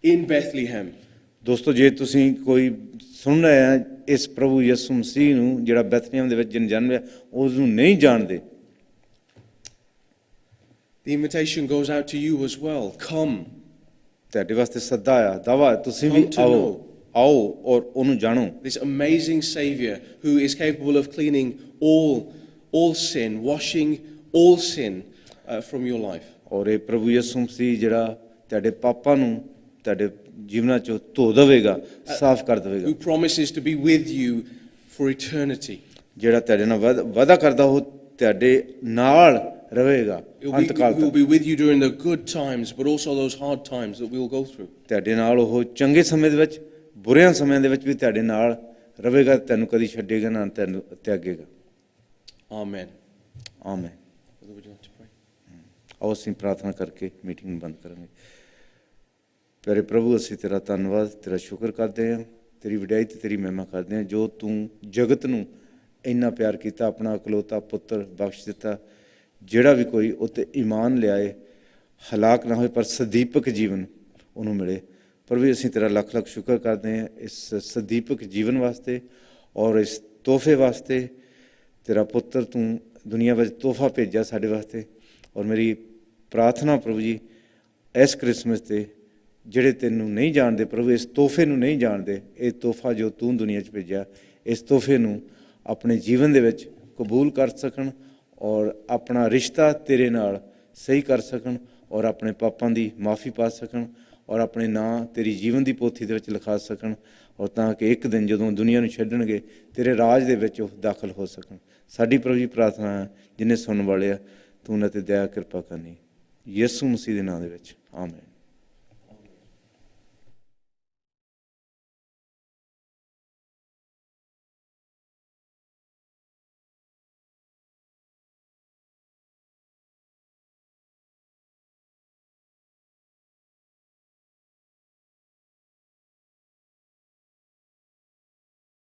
in Bethlehem, ਦੋਸਤੋ, ਜੇ ਤੁਸੀਂ ਕੋਈ ਸੁਣ ਰਹੇ ਆ ਇਸ ਪ੍ਰਭੂ ਯਿਸੂ ਮਸੀਹ ਨੂੰ ਜਿਹੜਾ ਬੈਥਲੇਹਮ ਦੇ ਵਿੱਚ ਜਨਮ ਲਿਆ, ਉਸ ਨੂੰ ਨਹੀਂ ਜਾਣਦੇ, the invitation goes out to you as well. Come. ਤੁਹਾਡੇ ਵਾਸਤੇ ਸੱਦਾ ਆ, ਦਾਵਾ, ਤੁਸੀਂ ਵੀ Come to ਆਓ know. ਆਓ ਔਰ ਉਹਨੂੰ ਜਾਣੋ। This amazing Savior who is capable of cleaning all sin, washing all sin from your life. ਔਰ ਇਹ ਪ੍ਰਭੂ ਯਿਸੂ ਮਸੀਹ ਜਿਹੜਾ ਤੁਹਾਡੇ ਪਾਪਾਂ ਨੂੰ ਤੁਹਾਡੇ ਜੀਵਨਾਂ ਚੋਂ ਧੋ ਦੇਵੇਗਾ, ਸਾਫ਼ ਕਰ ਦੇਵੇਗਾ, Who promises to be with you for eternity. ਜਿਹੜਾ ਤੁਹਾਡੇ ਨਾਲ ਵਾਅਦਾ ਕਰਦਾ ਉਹ ਤੁਹਾਡੇ ਨਾਲ ਰਹੇਗਾ ਅੰਤ ਕਾਲ He will ਤੱਕ। be with you during the good times, but also those hard times that we'll go through. ਤੁਹਾਡੇ ਨਾਲ ਉਹ ਚੰਗੇ ਸਮੇਂ ਦੇ ਵਿੱਚ, ਬੁਰਿਆਂ ਸਮਿਆਂ ਦੇ ਵਿੱਚ ਵੀ ਤੁਹਾਡੇ ਨਾਲ ਰਹੇਗਾ, ਤੁਹਾਨੂੰ ਕਦੀ ਛੱਡੇਗਾ ਨਾ ਤੁਹਾਨੂੰ ਤਿਆਗੇਗਾ। Amen. Amen. Brother, would you like to pray? ਆਓ ਅਸੀਂ ਪ੍ਰਾਰਥਨਾ ਕਰਕੇ ਮੀਟਿੰਗ ਨੂੰ ਬੰਦ ਕਰਾਂਗੇ। ਪਿਆਰੇ ਪ੍ਰਭੂ, ਅਸੀਂ ਤੇਰਾ ਧੰਨਵਾਦ, ਤੇਰਾ ਸ਼ੁਕਰ ਕਰਦੇ ਹਾਂ, ਤੇਰੀ ਵਡਿਆਈ ਤੇ ਤੇਰੀ ਮਹਿਮਾ ਕਰਦੇ ਹਾਂ, ਜੋ ਤੂੰ ਜਗਤ ਨੂੰ ਇੰਨਾ ਪਿਆਰ ਕੀਤਾ, ਆਪਣਾ ਇਕਲੌਤਾ ਪੁੱਤਰ ਬਖਸ਼ ਦਿੱਤਾ, ਜਿਹੜਾ ਵੀ ਕੋਈ ਉੱਤੇ ਈਮਾਨ ਲਿਆਏ ਹਲਾਕ ਨਾ ਹੋਏ ਪਰ ਸਦੀਪਕ ਜੀਵਨ ਉਹਨੂੰ ਮਿਲੇ। ਪ੍ਰਭੂ, ਅਸੀਂ ਤੇਰਾ ਲੱਖ ਲੱਖ ਸ਼ੁਕਰ ਕਰਦੇ ਹਾਂ ਇਸ ਸਦੀਪਕ ਜੀਵਨ ਵਾਸਤੇ ਔਰ ਇਸ ਤੋਹਫੇ ਵਾਸਤੇ। ਤੇਰਾ ਪੁੱਤਰ ਤੂੰ ਦੁਨੀਆ ਵਿੱਚ ਤੋਹਫਾ ਭੇਜਿਆ ਸਾਡੇ ਵਾਸਤੇ। ਔਰ ਮੇਰੀ ਪ੍ਰਾਰਥਨਾ ਪ੍ਰਭੂ ਜੀ, ਇਸ ਕ੍ਰਿਸਮਸ 'ਤੇ ਜਿਹੜੇ ਤੈਨੂੰ ਨਹੀਂ ਜਾਣਦੇ ਪ੍ਰਭੂ, ਇਸ ਤੋਹਫੇ ਨੂੰ ਨਹੀਂ ਜਾਣਦੇ, ਇਹ ਤੋਹਫਾ ਜੋ ਤੂੰ ਦੁਨੀਆ 'ਚ ਭੇਜਿਆ, ਇਸ ਤੋਹਫੇ ਨੂੰ ਆਪਣੇ ਜੀਵਨ ਦੇ ਵਿੱਚ ਕਬੂਲ ਕਰ ਸਕਣ ਔਰ ਆਪਣਾ ਰਿਸ਼ਤਾ ਤੇਰੇ ਨਾਲ ਸਹੀ ਕਰ ਸਕਣ ਔਰ ਆਪਣੇ ਪਾਪਾਂ ਦੀ ਮਾਫੀ ਪਾ ਸਕਣ ਔਰ ਆਪਣੇ ਨਾਂ ਤੇਰੀ ਜੀਵਨ ਦੀ ਪੋਥੀ ਦੇ ਵਿੱਚ ਲਿਖਾ ਸਕਣ, ਔਰ ਤਾਂ ਕਿ ਇੱਕ ਦਿਨ ਜਦੋਂ ਦੁਨੀਆ ਨੂੰ ਛੱਡਣਗੇ ਤੇਰੇ ਰਾਜ ਦੇ ਵਿੱਚ ਉਹ ਦਾਖਲ ਹੋ ਸਕਣ। ਸਾਡੀ ਪ੍ਰਭੂ ਜੀ ਪ੍ਰਾਰਥਨਾ ਹੈ, ਜਿੰਨੇ ਸੁਣਨ ਵਾਲੇ ਆ, ਤੂੰ ਉਹਨਾਂ 'ਤੇ ਦਇਆ ਕਿਰਪਾ ਕਰਨੀ, ਯਿਸੂ ਮਸੀਹ ਦੇ ਨਾਂ ਦੇ ਵਿੱਚ, ਆਮੀਨ।